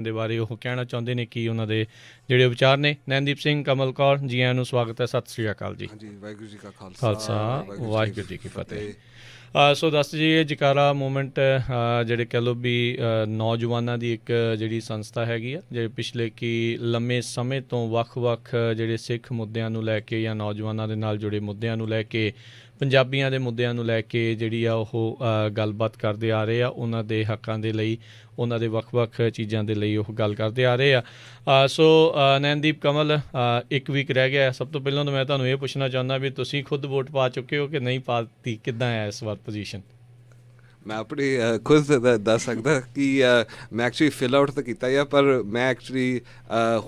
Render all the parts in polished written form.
ਦੇ ਬਾਰੇ ਉਹ ਕਹਿਣਾ ਚਾਹੁੰਦੇ ਨੇ ਕੀ ਉਹਨਾਂ ਦੇ ਜਿਹੜੇ ਵਿਚਾਰ ਨੇ। ਨੈਨਦੀਪ ਸਿੰਘ, ਕਮਲ ਕੌਰ, ਜੀ ਆਇਆਂ ਨੂੰ ਸਵਾਗਤ ਹੈ। ਸਤਿ ਸ਼੍ਰੀ ਅਕਾਲ ਜੀ। ਹਾਂਜੀ, ਵਾਹਿਗੁਰੂ ਜੀ ਕਾ ਖਾਲਸਾ ਵਾਹਿਗੁਰੂ ਜੀ ਕੀ ਫਤਿਹ। ਸੋ ਦੱਸ ਜੀ, ਇਹ ਜਕਾਰਾ ਮੂਵਮੈਂਟ ਜਿਹੜੇ ਕਹਿ ਲਓ ਵੀ ਨੌਜਵਾਨਾਂ ਦੀ ਇੱਕ ਜਿਹੜੀ ਸੰਸਥਾ ਹੈਗੀ ਆ, ਜਿਹੜੇ ਪਿਛਲੇ ਕੀ ਲੰਮੇ ਸਮੇਂ ਤੋਂ ਵੱਖ-ਵੱਖ ਜਿਹੜੇ ਸਿੱਖ ਮੁੱਦਿਆਂ ਨੂੰ ਲੈ ਕੇ ਜਾਂ ਨੌਜਵਾਨਾਂ ਦੇ ਨਾਲ ਜੁੜੇ ਮੁੱਦਿਆਂ ਨੂੰ ਲੈ ਕੇ, ਪੰਜਾਬੀਆਂ ਦੇ ਮੁੱਦਿਆਂ ਨੂੰ ਲੈ ਕੇ ਜਿਹੜੀ ਆ ਉਹ ਗੱਲਬਾਤ ਕਰਦੇ ਆ ਰਹੇ ਆ। ਉਹਨਾਂ ਦੇ ਹੱਕਾਂ ਦੇ ਲਈ, ਉਹਨਾਂ ਦੇ ਵੱਖ-ਵੱਖ ਚੀਜ਼ਾਂ ਦੇ ਲਈ ਉਹ ਗੱਲ ਕਰਦੇ ਆ ਰਹੇ ਆ। ਸੋ ਨੈਨਦੀਪ, ਕਮਲ, ਇੱਕ ਵੀਕ ਰਹਿ ਗਿਆ। ਸਭ ਤੋਂ ਪਹਿਲਾਂ ਤਾਂ ਮੈਂ ਤੁਹਾਨੂੰ ਇਹ ਪੁੱਛਣਾ ਚਾਹੁੰਦਾ ਵੀ ਤੁਸੀਂ ਖੁਦ ਵੋਟ ਪਾ ਚੁੱਕੇ ਹੋ ਕਿ ਨਹੀਂ ਪਾਤੀ? ਕਿੱਦਾਂ ਹੈ ਇਸ ਵਾਰ ਪੋਜੀਸ਼ਨ? ਮੈਂ ਆਪਣੀ ਖੁਦ ਦੱਸ ਸਕਦਾ ਕਿ ਮੈਂ ਐਕਚੁਅਲੀ ਫਿਲ ਆਊਟ ਤਾਂ ਕੀਤਾ ਆ, ਪਰ ਮੈਂ ਐਕਚੁਅਲੀ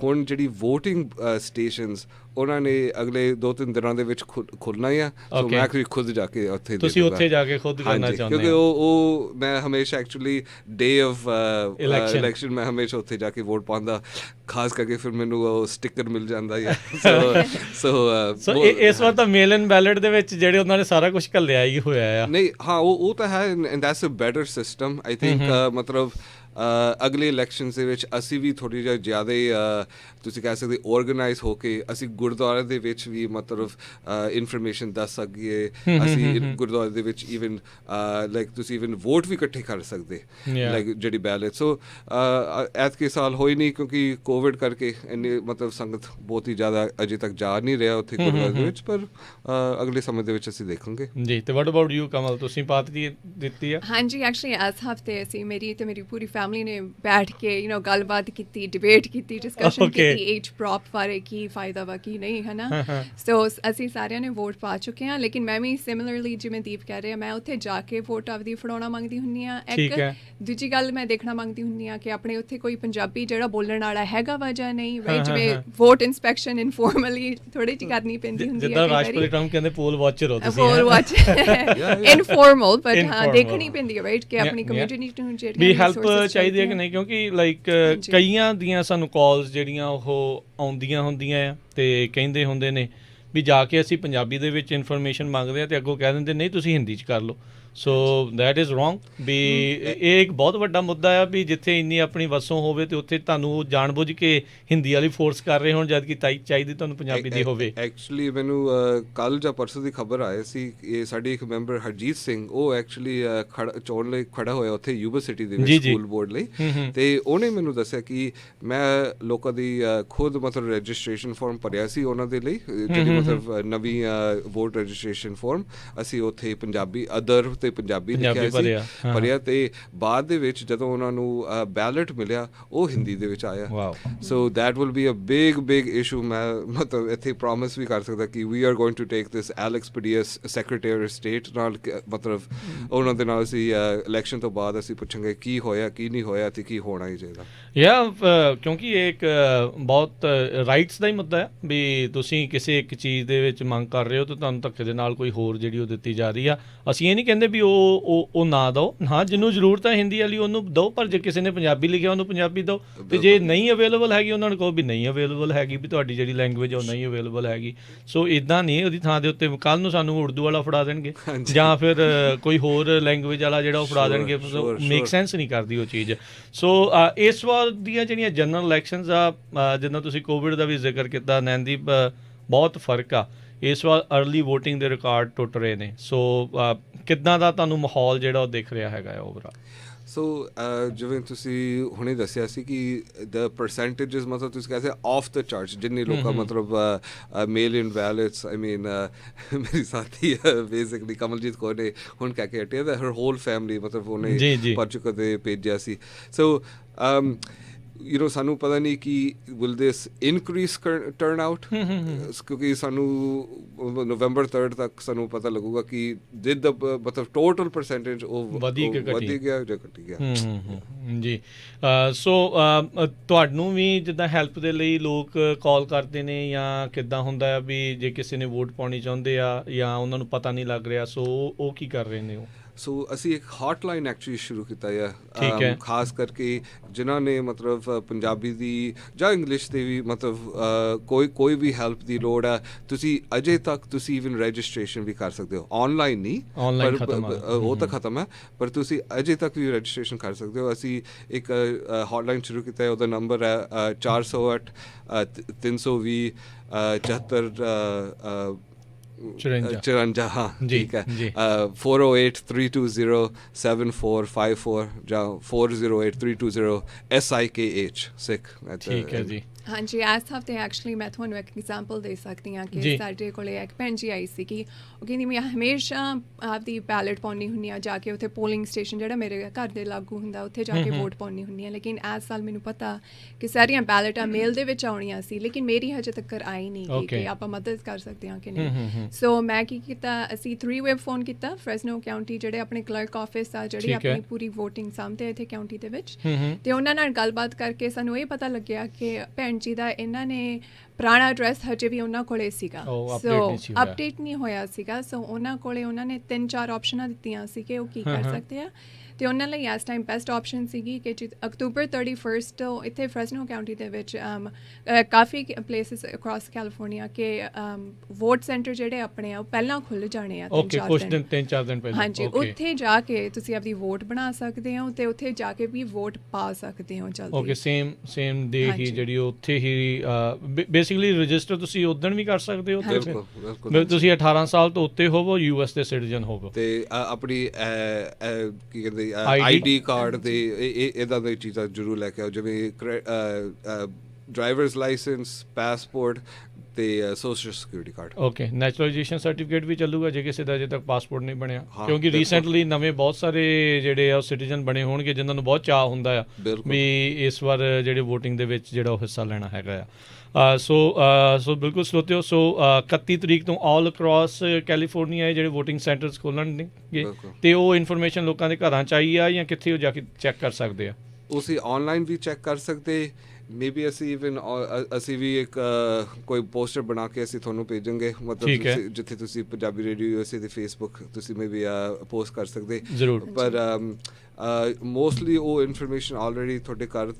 ਹੁਣ ਜਿਹੜੀ ਵੋਟਿੰਗ ਸਟੇਸ਼ਨਸ ਉਹਨਾਂ ਨੇ ਅਗਲੇ 2-3 ਦਿਨਾਂ ਦੇ ਵਿੱਚ ਖੁੱਲ੍ਹਣਾ ਆ। ਸੋ ਮੈਂ ਐਕਚੁਅਲੀ ਖੁਦ ਜਾ ਕੇ ਉੱਥੇ ਤੁਸੀਂ ਉੱਥੇ ਜਾ ਕੇ ਖੁਦ ਕਰਨਾ ਚਾਹੁੰਦੇ? ਕਿਉਂਕਿ ਉਹ ਮੈਂ ਹਮੇਸ਼ਾ ਐਕਚੁਅਲੀ ਡੇ ਆਫ ਇਲੈਕਸ਼ਨ ਮੈਂ ਹਮੇਸ਼ਾ ਉੱਥੇ ਜਾ ਕੇ ਵੋਟ ਪਾਉਂਦਾ, ਖਾਸ ਕਰਕੇ ਫਿਰ ਮੈਨੂੰ ਉਹ ਸਟਿੱਕਰ ਮਿਲ ਜਾਂਦਾ ਆ। ਸੋ ਇਸ ਵਾਰ ਤਾਂ ਮੇਲ ਇਨ ਬੈਲਟ ਦੇ ਵਿੱਚ ਜਿਹੜੇ ਉਹਨਾਂ ਨੇ ਸਾਰਾ ਕੁਝ ਘੱਲਿਆ ਹੀ ਹੋਇਆ ਆ। ਨਹੀਂ, ਹਾਂ, ਉਹ ਤਾਂ ਹੈ, and that's a better system I think. ਮਤਲਬ ਅਗਲੇ ਇਲੈਕਸ਼ਨਸ ਦੇ ਵਿੱਚ ਅਸੀਂ ਵੀ ਥੋੜ੍ਹੀ ਜਿਹੀ ਜ਼ਿਆਦਾ ਤੁਸੀਂ ਕਹਿ ਸਕਦੇ ਔਰਗਨਾਈਜ਼ ਹੋ ਕੇ ਅਸੀਂ ਗੁਰਦੁਆਰੇ ਦੇ ਵਿੱਚ ਵੀ ਮਤਲਬ ਇਨਫੋਰਮੇਸ਼ਨ ਦੱਸ ਸਕੀਏ। ਅਸੀਂ ਗੁਰਦੁਆਰੇ ਦੇ ਵਿੱਚ ਈਵਨ ਲਾਈਕ ਤੁਸੀਂ ਈਵਨ ਵੋਟ ਵੀ ਇਕੱਠੇ ਕਰ ਸਕਦੇ, ਲਾਈਕ ਜਿਹੜੀ ਬੈਲਟ। ਸੋ ਐਤਕੇ ਸਾਲ ਹੋਈ ਨਹੀਂ ਕਿਉਂਕਿ ਕੋਵਿਡ ਕਰਕੇ ਇੰਨੀ ਮਤਲਬ ਸੰਗਤ ਬਹੁਤ ਹੀ ਜ਼ਿਆਦਾ ਅਜੇ ਤੱਕ ਜਾ ਨਹੀਂ ਰਿਹਾ ਉੱਥੇ ਗੁਰਦੁਆਰੇ ਦੇ ਵਿੱਚ, ਪਰ ਅਗਲੇ ਸਮੇਂ ਦੇ ਵਿੱਚ ਅਸੀਂ ਦੇਖਾਂਗੇ ਜੀ। ਤੇ ਵਾਟ ਅਬਾਊਟ ਯੂ, ਕਮਲ? ਤੁਸੀਂ ਪਾਤ ਦਿੱਤੀ ਆ? ਹਾਂਜੀ, ਐਕਚੁਅਲੀ ਇਸ ਹਫ਼ਤੇ ਅਸੀਂ ਮੇਰੀ ਪੂਰੀ ਫੈਮਿਲੀ ਨੇ ਬੈਠ ਕੇ ਗੱਲਬਾਤ ਕੀਤੀ, ਡਿਬੇਟ ਕੀਤੀ, ਡਿਸਕਸ਼ਨ ਕੀਤੀ ਏਜ ਪ੍ਰੋਪ ਬਾਰੇ, ਕੀ ਫਾਇਦਾ ਵਾ ਕੀ ਨਹੀਂ, ਹੈ ਨਾ। ਸੋ ਅਸੀਂ ਸਾਰਿਆਂ ਨੇ ਵੋਟ ਪਾ ਚੁੱਕੇ ਹਾਂ, ਲੇਕਿਨ ਮੈਂ ਵੀ ਸਿਮਿਲਰਲੀ ਜਿਵੇਂ ਦੀਪ ਕਹਿ ਰਿਹਾ, ਮੈਂ ਉੱਥੇ ਜਾ ਕੇ ਵੋਟ ਆਪਦੀ ਫੜਾਉਣਾ ਮੰਗਦੀ ਹੁੰਦੀ ਹਾਂ। ਇੱਕ ਦੂਜੀ ਗੱਲ ਮੈਂ ਦੇਖਣਾ ਮੰਗਦੀ ਹੁੰਦੀ ਹਾਂ ਕਿ ਆਪਣੇ ਉੱਥੇ ਕੋਈ ਪੰਜਾਬੀ ਜਿਹੜਾ ਬੋਲਣ ਵਾਲਾ ਹੈਗਾ ਵਾ ਜਾਂ ਨਹੀਂ, ਰਾਈਟ? ਜਿਵੇਂ ਵੋਟ ਇਨਸਪੈਕਸ਼ਨ ਇਨਫੋਰਮਲੀ ਥੋੜੀ ਜਿਹੀ ਕਰਨੀ ਪੈਂਦੀ ਹੁੰਦੀ ਹੈ, ਜਿੱਦਾਂ ਰਾਸ਼ਟਰਪਤੀ ਟਰੰਪ ਕਹਿੰਦੇ ਪੋਲ ਵਾਚਰ ਹੋ ਤੁਸੀਂ, ਪੋਲ ਵਾਚ ਇਨਫੋਰਮਲ, ਬਟ ਹਾਂ ਦੇਖਣੀ ਪੈਂਦੀ ਹੈ, ਰਾਈਟ, ਕਿ ਆਪਣੀ ਕਮਿਊਨਿਟੀ ਨੂੰ ਵੀ ਹੈਲਪ ਚਾਹੀਦੀ ਹੈ ਕਿ ਨਹੀਂ। ਕਿਉਂਕਿ ਲਾਈਕ ਕਈਆਂ ਦੀਆਂ ਸਾਨੂੰ ਕਾਲਸ ਜਿਹੜੀਆਂ ਉਹ ਆਉਂਦੀਆਂ ਹੁੰਦੀਆਂ ਆ ਤੇ ਕਹਿੰਦੇ ਹੁੰਦੇ ਨੇ ਵੀ ਜਾ ਕੇ ਅਸੀਂ ਪੰਜਾਬੀ ਦੇ ਵਿੱਚ ਇਨਫੋਰਮੇਸ਼ਨ ਮੰਗਦੇ ਹਾਂ ਤੇ ਅੱਗੋਂ ਕਹਿ ਦਿੰਦੇ ਨਹੀਂ ਤੁਸੀਂ ਹਿੰਦੀ 'ਚ ਕਰ ਲਓ। So that is wrong. ਵੀ ਇਹ ਇੱਕ ਬਹੁਤ ਵੱਡਾ ਮੁੱਦਾ ਆ ਵੀ ਜਿੱਥੇ ਇੰਨੀ ਆਪਣੀ ਵਸੋਂ ਹੋਵੇ ਤੇ ਉੱਥੇ ਤੁਹਾਨੂੰ ਜਾਣ ਬੁੱਝ ਕੇ ਹਿੰਦੀ ਵਾਲੀ ਫੋਰਸ ਕਰ ਰਹੇ ਹੋਣ, ਜਦ ਕਿ ਚਾਹੀਦੀ ਤੁਹਾਨੂੰ ਪੰਜਾਬੀ ਦੀ ਹੋਵੇ। ਐਕਚੁਅਲੀ ਮੈਨੂੰ ਕੱਲ੍ਹ ਜਾਂ ਪਰਸੋਂ ਦੀ ਖਬਰ ਆਈ ਸੀ, ਇਹ ਸਾਡੀ ਇੱਕ ਮੈਂਬਰ ਹਰਜੀਤ ਸਿੰਘ, ਉਹ ਐਕਚੁਅਲੀ ਚੋਣ ਲਈ ਖੜਾ ਹੋਇਆ ਉੱਥੇ ਯੂਨੀਵਰਸਿਟੀ ਦੇ ਵਿੱਚ ਸਕੂਲ ਬੋਰਡ ਲਈ, ਤੇ ਉਹਨੇ ਮੈਨੂੰ ਦੱਸਿਆ ਕਿ ਮੈਂ ਲੋਕਾਂ ਦੀ ਖੁਦ ਮਤਲਬ ਰਜਿਸਟ੍ਰੇਸ਼ਨ ਫਾਰਮ ਭਰਿਆ ਸੀ ਉਹਨਾਂ ਦੇ ਲਈ, ਜਿਹੜੀ ਮਤਲਬ ਨਵੀਂ ਵੋਟ ਰਜਿਸਟ੍ਰੇਸ਼ਨ ਫਾਰਮ ਅਸੀਂ ਉੱਥੇ ਪੰਜਾਬੀ ਅਦਰ ਤੇ ਪੰਜਾਬੀ ਲਿਖਿਆ ਸੀ, ਭਰਿਆ, ਤੇ ਬਾਅਦ ਦੇ ਵਿੱਚ ਜਦੋਂ ਉਹਨਾਂ ਨੂੰ ਬੈਲਟ ਮਿਲਿਆ ਉਹ ਹਿੰਦੀ ਦੇ ਵਿੱਚ ਆਇਆ। So that will be a big issue. ਮੈਂ ਮਤਲਬ ਇੱਥੇ ਪ੍ਰੋਮਿਸ ਵੀ ਕਰ ਸਕਦਾ ਕਿ we are going to take this Alex Padilla's secretary state ਨਾਲ, ਮਤਲਬ ਉਹਨਾਂ ਦੇ ਨਾਲ ਅਸੀਂ ਇਲੈਕਸ਼ਨ ਤੋਂ ਬਾਅਦ ਅਸੀਂ ਪੁੱਛਾਂਗੇ ਕੀ ਹੋਇਆ, ਕੀ ਨਹੀਂ ਹੋਇਆ ਤੇ ਕੀ ਹੋਣਾ ਹੀ ਚਾਹੀਦਾ। ਕਿਉਂਕਿ ਇਹ ਇੱਕ ਬਹੁਤ ਰਾਈਟਸ ਦਾ ਹੀ ਮੁੱਦਾ ਹੈ ਵੀ ਤੁਸੀਂ ਕਿਸੇ ਇੱਕ ਚੀਜ਼ ਦੇ ਵਿੱਚ ਮੰਗ ਕਰ ਰਹੇ ਹੋ ਤੇ ਤੁਹਾਨੂੰ ਧੱਕੇ ਦੇ ਨਾਲ ਕੋਈ ਹੋਰ ਜਿਹੜੀ ਉਹ ਦਿੱਤੀ ਜਾ ਰਹੀ ਆ। ਅਸੀਂ ਇਹ ਨਹੀਂ ਕਹਿੰਦੇ ਵੀ ਉਹ ਨਾ ਦਿਓ, ਹਾਂ ਜਿਹਨੂੰ ਜ਼ਰੂਰਤ ਹੈ ਹਿੰਦੀ ਵਾਲੀ ਉਹਨੂੰ ਦਿਓ, ਪਰ ਜੇ ਕਿਸੇ ਨੇ ਪੰਜਾਬੀ ਲਿਖਿਆ ਉਹਨੂੰ ਪੰਜਾਬੀ ਦਿਓ, ਤੇ ਜੇ ਨਹੀਂ ਅਵੇਲੇਬਲ ਹੈਗੀ ਉਹਨਾਂ ਨੂੰ ਕਹੋ ਵੀ ਨਹੀਂ ਅਵੇਲੇਬਲ ਹੈਗੀ, ਵੀ ਤੁਹਾਡੀ ਜਿਹੜੀ ਲੈਂਗੁਏਜ ਉਹ ਨਹੀਂ ਅਵੇਲੇਬਲ ਹੈਗੀ। ਸੋ ਇੱਦਾਂ ਨਹੀਂ ਉਹਦੀ ਥਾਂ ਦੇ ਉੱਤੇ ਕੱਲ੍ਹ ਨੂੰ ਸਾਨੂੰ ਉਰਦੂ ਵਾਲਾ ਫੜਾ ਦੇਣਗੇ ਜਾਂ ਫਿਰ ਕੋਈ ਹੋਰ ਲੈਂਗੁਏਜ ਵਾਲਾ ਜਿਹੜਾ ਉਹ ਫੜਾ ਦੇਣਗੇ। ਮੇਕ ਸੈਂਸ ਨਹੀਂ ਕਰਦੀ ਉਹ ਚੀਜ਼। ਸੋ ਇਸ ਵਾਰ ਦੀਆਂ ਜਿਹੜੀਆਂ ਜਨਰਲ ਇਲੈਕਸ਼ਨਸ ਆ, ਜਿੱਦਾਂ ਤੁਸੀਂ ਕੋਵਿਡ ਦਾ ਵੀ ਜ਼ਿਕਰ ਕੀਤਾ ਨੈਨਦੀਪ, ਬਹੁਤ ਫਰਕ ਆ। ਇਸ ਵਾਰ ਅਰਲੀ ਵੋਟਿੰਗ ਦੇ ਰਿਕਾਰਡ ਟੁੱਟ ਰਹੇ ਨੇ। ਸੋ ਕਿੱਦਾਂ ਦਾ ਤੁਹਾਨੂੰ ਮਾਹੌਲ ਜਿਹੜਾ ਉਹ ਦਿਖ ਰਿਹਾ ਹੈਗਾ ਓਵਰਆਲ? ਸੋ ਜਿਵੇਂ ਤੁਸੀਂ ਹੁਣੇ ਦੱਸਿਆ ਸੀ ਕਿ ਦ ਪਰਸੈਂਟੇਜਸ ਮਤਲਬ ਤੁਸੀਂ ਕਹਿੰਦੇ ਆਫ ਦ ਚਾਰਟਸ, ਜਿੰਨੇ ਲੋਕਾਂ ਮਤਲਬ ਮੇਲ ਇਨ ਬੈਲਟਸ, ਆਈ ਮੀਨ ਮੇਰੀ ਸਾਥੀ ਬੇਸਿਕਲੀ ਕਮਲਜੀਤ ਕੌਰ ਨੇ ਹੁਣ ਕਹਿ ਕੇ ਹਟਿਆ ਦਾ ਹਰ ਹੋਲ ਫੈਮਿਲੀ ਮਤਲਬ ਉਹਨੇ ਪਰਚੁਕਾ ਤੇ ਭੇਜਿਆ ਸੀ। ਸੋ ਸਾਨੂੰ ਪਤਾ ਨਹੀਂ ਕਿ will this increase turn out, ਕਿਉਂਕਿ ਸਾਨੂੰ ਨਵੰਬਰ 3 ਤੱਕ ਸਾਨੂੰ ਪਤਾ ਲੱਗੂਗਾ ਕਿ ਜਿੱਦ ਮਤਲਬ ਟੋਟਲ ਪਰਸੈਂਟੇਜ ਉਹ ਵਧੀ ਗਿਆ ਜਾਂ ਘਟੀ ਗਿਆ ਜੀ। ਸੋ ਤੁਹਾਨੂੰ ਵੀ ਜਿੱਦਾਂ ਹੈਲਪ ਦੇ ਲਈ ਲੋਕ ਕਾਲ ਕਰਦੇ ਨੇ ਜਾਂ ਕਿੱਦਾਂ ਹੁੰਦਾ ਆ ਵੀ ਜੇ ਕਿਸੇ ਨੇ ਵੋਟ ਪਾਉਣੀ ਚਾਹੁੰਦੇ ਆ ਜਾਂ ਉਹਨਾਂ ਨੂੰ ਪਤਾ ਨਹੀਂ ਲੱਗ ਰਿਹਾ, ਸੋ ਉਹ ਕੀ ਕਰ ਰਹੇ ਨੇ? ਸੋ ਅਸੀਂ ਇੱਕ ਹੌਟਲਾਈਨ ਐਕਚੁਅਲੀ ਸ਼ੁਰੂ ਕੀਤਾ ਠੀਕ ਹੈ। ਖਾਸ ਕਰਕੇ ਜਿਨ੍ਹਾਂ ਨੇ ਮਤਲਬ ਪੰਜਾਬੀ ਦੀ ਜਾਂ ਇੰਗਲਿਸ਼ ਦੇ ਵੀ ਮਤਲਬ ਕੋਈ ਵੀ ਹੈਲਪ ਦੀ ਲੋੜ ਹੈ, ਤੁਸੀਂ ਅਜੇ ਤੱਕ ਤੁਸੀਂ ਇਵਨ ਰਜਿਸਟ੍ਰੇਸ਼ਨ ਵੀ ਕਰ ਸਕਦੇ ਹੋ, ਆਨਲਾਈਨ ਨਹੀਂ, Online ਖਤਮ ਆ। ਉਹ ਤਾਂ ਖਤਮ ਹੈ, ਪਰ ਤੁਸੀਂ ਅਜੇ ਤੱਕ ਵੀ ਰਜਿਸਟ੍ਰੇਸ਼ਨ ਕਰ ਸਕਦੇ ਹੋ। ਅਸੀਂ ਇੱਕ ਹੌਟਲਾਈਨ ਸ਼ੁਰੂ ਕੀਤਾ ਹੈ, ਉਹਦਾ ਨੰਬਰ ਹੈ 408 320 74 54 ਹਾਂ ਠੀਕ ਹੈ, 408 320 7454 ਜਾਂ 408 320 SIKH ਸਿੱਖ। ਠੀਕ ਹੈ ਜੀ। ਹਾਂਜੀ, ਇਸ ਹਫ਼ਤੇ ਐਕਚੁਅਲੀ ਮੈਂ ਤੁਹਾਨੂੰ ਇੱਕ ਐਗਜ਼ਾਮਪਲ ਦੇ ਸਕਦੀ ਹਾਂ ਕਿ ਸਾਡੇ ਕੋਲੇ ਇੱਕ ਭੈਣ ਜੀ ਆਈ ਸੀ ਕਿ ਉਹ ਕਹਿੰਦੀ ਮੈਂ ਹਮੇਸ਼ਾ ਆਪਦੀ ਬੈਲਟ ਪਾਉਣੀ ਹੁੰਦੀ ਹਾਂ ਜਾ ਕੇ ਉੱਥੇ ਪੋਲਿੰਗ ਸਟੇਸ਼ਨ ਜਿਹੜਾ ਮੇਰੇ ਘਰ ਦੇ ਲਾਗੂ ਹੁੰਦਾ ਉੱਥੇ ਜਾ ਕੇ ਵੋਟ ਪਾਉਣੀ ਹੁੰਦੀ ਹਾਂ, ਲੇਕਿਨ ਇਸ ਸਾਲ ਮੈਨੂੰ ਪਤਾ ਕਿ ਸਾਰੀਆਂ ਬੈਲਟਾਂ ਮੇਲ ਦੇ ਵਿੱਚ ਆਉਣੀਆਂ ਸੀ, ਲੇਕਿਨ ਮੇਰੀ ਹਜੇ ਤੱਕ ਆਈ ਨਹੀਂ ਕਿ ਆਪਾਂ ਮਦਦ ਕਰ ਸਕਦੇ ਹਾਂ ਕਿ ਨਹੀਂ। ਸੋ ਮੈਂ ਕੀ ਕੀਤਾ, ਅਸੀਂ 3-way ਫੋਨ ਕੀਤਾ ਫ੍ਰੈਸਨੋ ਕਾਉਂਟੀ ਜਿਹੜੇ ਆਪਣੇ ਕਲਰਕ ਆਫਿਸ ਆ ਜਿਹੜੀ ਆਪਣੀ ਪੂਰੀ ਵੋਟਿੰਗ ਸਾਂਭਦੇ ਇੱਥੇ ਕਾਉਂਟੀ ਦੇ ਵਿੱਚ, ਤੇ ਉਹਨਾਂ ਨਾਲ ਗੱਲਬਾਤ ਕਰਕੇ ਸਾਨੂੰ ਇਹ ਪਤਾ ਲੱਗਿਆ ਕਿ ਭੈਣ ਜੀ ਦਾ ਇਹਨਾਂ ਨੇ ਪੁਰਾਣਾ ਐਡਰੈਸ ਹਜੇ ਵੀ ਉਹਨਾਂ ਕੋਲੇ ਸੀਗਾ, ਸੋ ਅਪਡੇਟ ਨਹੀਂ ਹੋਇਆ ਸੀਗਾ। ਸੋ ਉਹਨਾਂ ਕੋਲੇ ਉਹਨਾਂ ਨੇ 3-4 ਆਪਸ਼ਨਾਂ ਦਿੱਤੀਆਂ ਸੀ ਕਿ ਉਹ ਕੀ ਕਰ ਸਕਦੇ ਆ, ਤੇ ਉਹਨਾਂ ਲਈ ਇਸ ਟਾਈਮ ਬੈਸਟ ਆਪਸ਼ਨ ਸੀਗੀ ਕਿ ਅਕਤੂਬਰ 31 ਤੋਂ ਇੱਥੇ ਫ੍ਰੈਸਨੋ ਕਾਉਂਟੀ ਦੇ ਵਿੱਚ ਕਾਫੀ ਪਲੇਸਿਸ ਅਕ੍ਰੋਸ ਕੈਲੀਫੋਰਨੀਆ ਕਿ ਵੋਟ ਸੈਂਟਰ ਜਿਹੜੇ ਆਪਣੇ ਆ ਉਹ ਪਹਿਲਾਂ ਖੁੱਲ੍ਹ ਜਾਣੇ ਆ 3-4 ਦਿਨ ਪਹਿਲਾਂ। ਹਾਂਜੀ, ਉੱਥੇ ਜਾ ਕੇ ਤੁਸੀਂ ਆਪਣੀ ਵੋਟ ਬਣਾ ਸਕਦੇ ਹੋ ਤੇ ਉੱਥੇ ਜਾ ਕੇ ਵੀ ਵੋਟ ਪਾ ਸਕਦੇ ਹੋ ਜਲਦੀ। ਓਕੇ, ਸੇਮ ਡੇ ਹੀ ਜਿਹੜੀ ਉੱਥੇ ਹੀ ਬੇਸਿਕਲੀ ਰਜਿਸਟਰ ਤੁਸੀਂ ਉਦਣ ਵੀ ਕਰ ਸਕਦੇ ਹੋ। ਬਿਲਕੁਲ, ਤੁਸੀਂ 18 ਸਾਲ ਤੋਂ ਉੱਤੇ ਹੋਵੋ, US ਦੇ ਸਿਟੀਜ਼ਨ ਹੋਵੋ, ਤੇ ਆਪਣੀ ਕੀ ਕਹਿੰਦੇ ਆਈਡੀ ਕਾਰਡ ਦੇ ਇਹਦਾ ਦੀ ਚੀਜ਼ਾਂ ਜ਼ਰੂਰ ਲੈ ਕੇ ਆਓ, ਜਿਵੇਂ ਡਰਾਈਵਰਸ ਲਾਇਸੈਂਸ, ਪਾਸਪੋਰਟ ਤੇ social security card. Okay, naturalization certificate ਵੀ ਚੱਲੂਗਾ ਜੇ ਕਿਸੇ ਦਾ ਅਜੇ ਤੱਕ ਪਾਸਪੋਰਟ ਨਹੀਂ ਬਣਿਆ, ਕਿਉਂਕਿ ਰੀਸੈਂਟਲੀ ਨਵੇਂ ਬਹੁਤ ਸਾਰੇ ਜਿਹੜੇ ਆ ਸਿਟੀਜ਼ਨ ਬਣੇ ਹੋਣਗੇ ਜਿਨ੍ਹਾਂ ਨੂੰ ਬਹੁਤ ਚਾਅ ਹੁੰਦਾ ਆ ਵੀ ਇਸ ਵਾਰ ਜਿਹੜੇ ਵੋਟਿੰਗ ਦੇ ਵਿੱਚ ਜਿਹੜਾ ਉਹ ਹਿੱਸਾ ਲੈਣਾ ਹੈਗਾ ਆ। ਸੋ ਬਿਲਕੁਲ ਸਰੋਤਿਓ, ਸੋ 31 ਤਰੀਕ ਤੋਂ ਆਲ ਅਕ੍ਰੋਸ ਕੈਲੀਫੋਰਨੀਆ ਜਿਹੜੇ ਵੋਟਿੰਗ ਸੈਂਟਰਸ ਖੋਲ੍ਹਣਗੇ, ਤੇ ਉਹ ਇਨਫੋਰਮੇਸ਼ਨ ਲੋਕਾਂ ਦੇ ਘਰਾਂ 'ਚ ਆਈ ਆ ਜਾਂ ਕਿੱਥੇ ਉਹ ਜਾ ਕੇ ਚੈੱਕ ਕਰ ਸਕਦੇ ਆ? ਤੁਸੀਂ ਆਨਲਾਈਨ ਵੀ ਚੈੱਕ ਕਰ ਸਕਦੇ, ਮੇਬੀ ਅਸੀਂ ਇਵਨ ਅਸੀਂ ਵੀ ਇੱਕ ਕੋਈ ਪੋਸਟਰ ਬਣਾ ਕੇ ਅਸੀਂ ਤੁਹਾਨੂੰ ਭੇਜਾਂਗੇ, ਮਤਲਬ ਜਿੱਥੇ ਤੁਸੀਂ ਪੰਜਾਬੀ ਰੇਡੀਓ USA ਦੇ ਫੇਸਬੁੱਕ ਤੁਸੀਂ ਮੇਬੀ ਪੋਸਟ ਕਰ ਸਕਦੇ ਜ਼ਰੂਰ, ਪਰ ਮੋਸਟਲੀ ਉਹ ਇਨਫੋਰਮੇਸ਼ਨ ਆਲਰੇਡੀ ਤੁਹਾਡੇ ਘਰ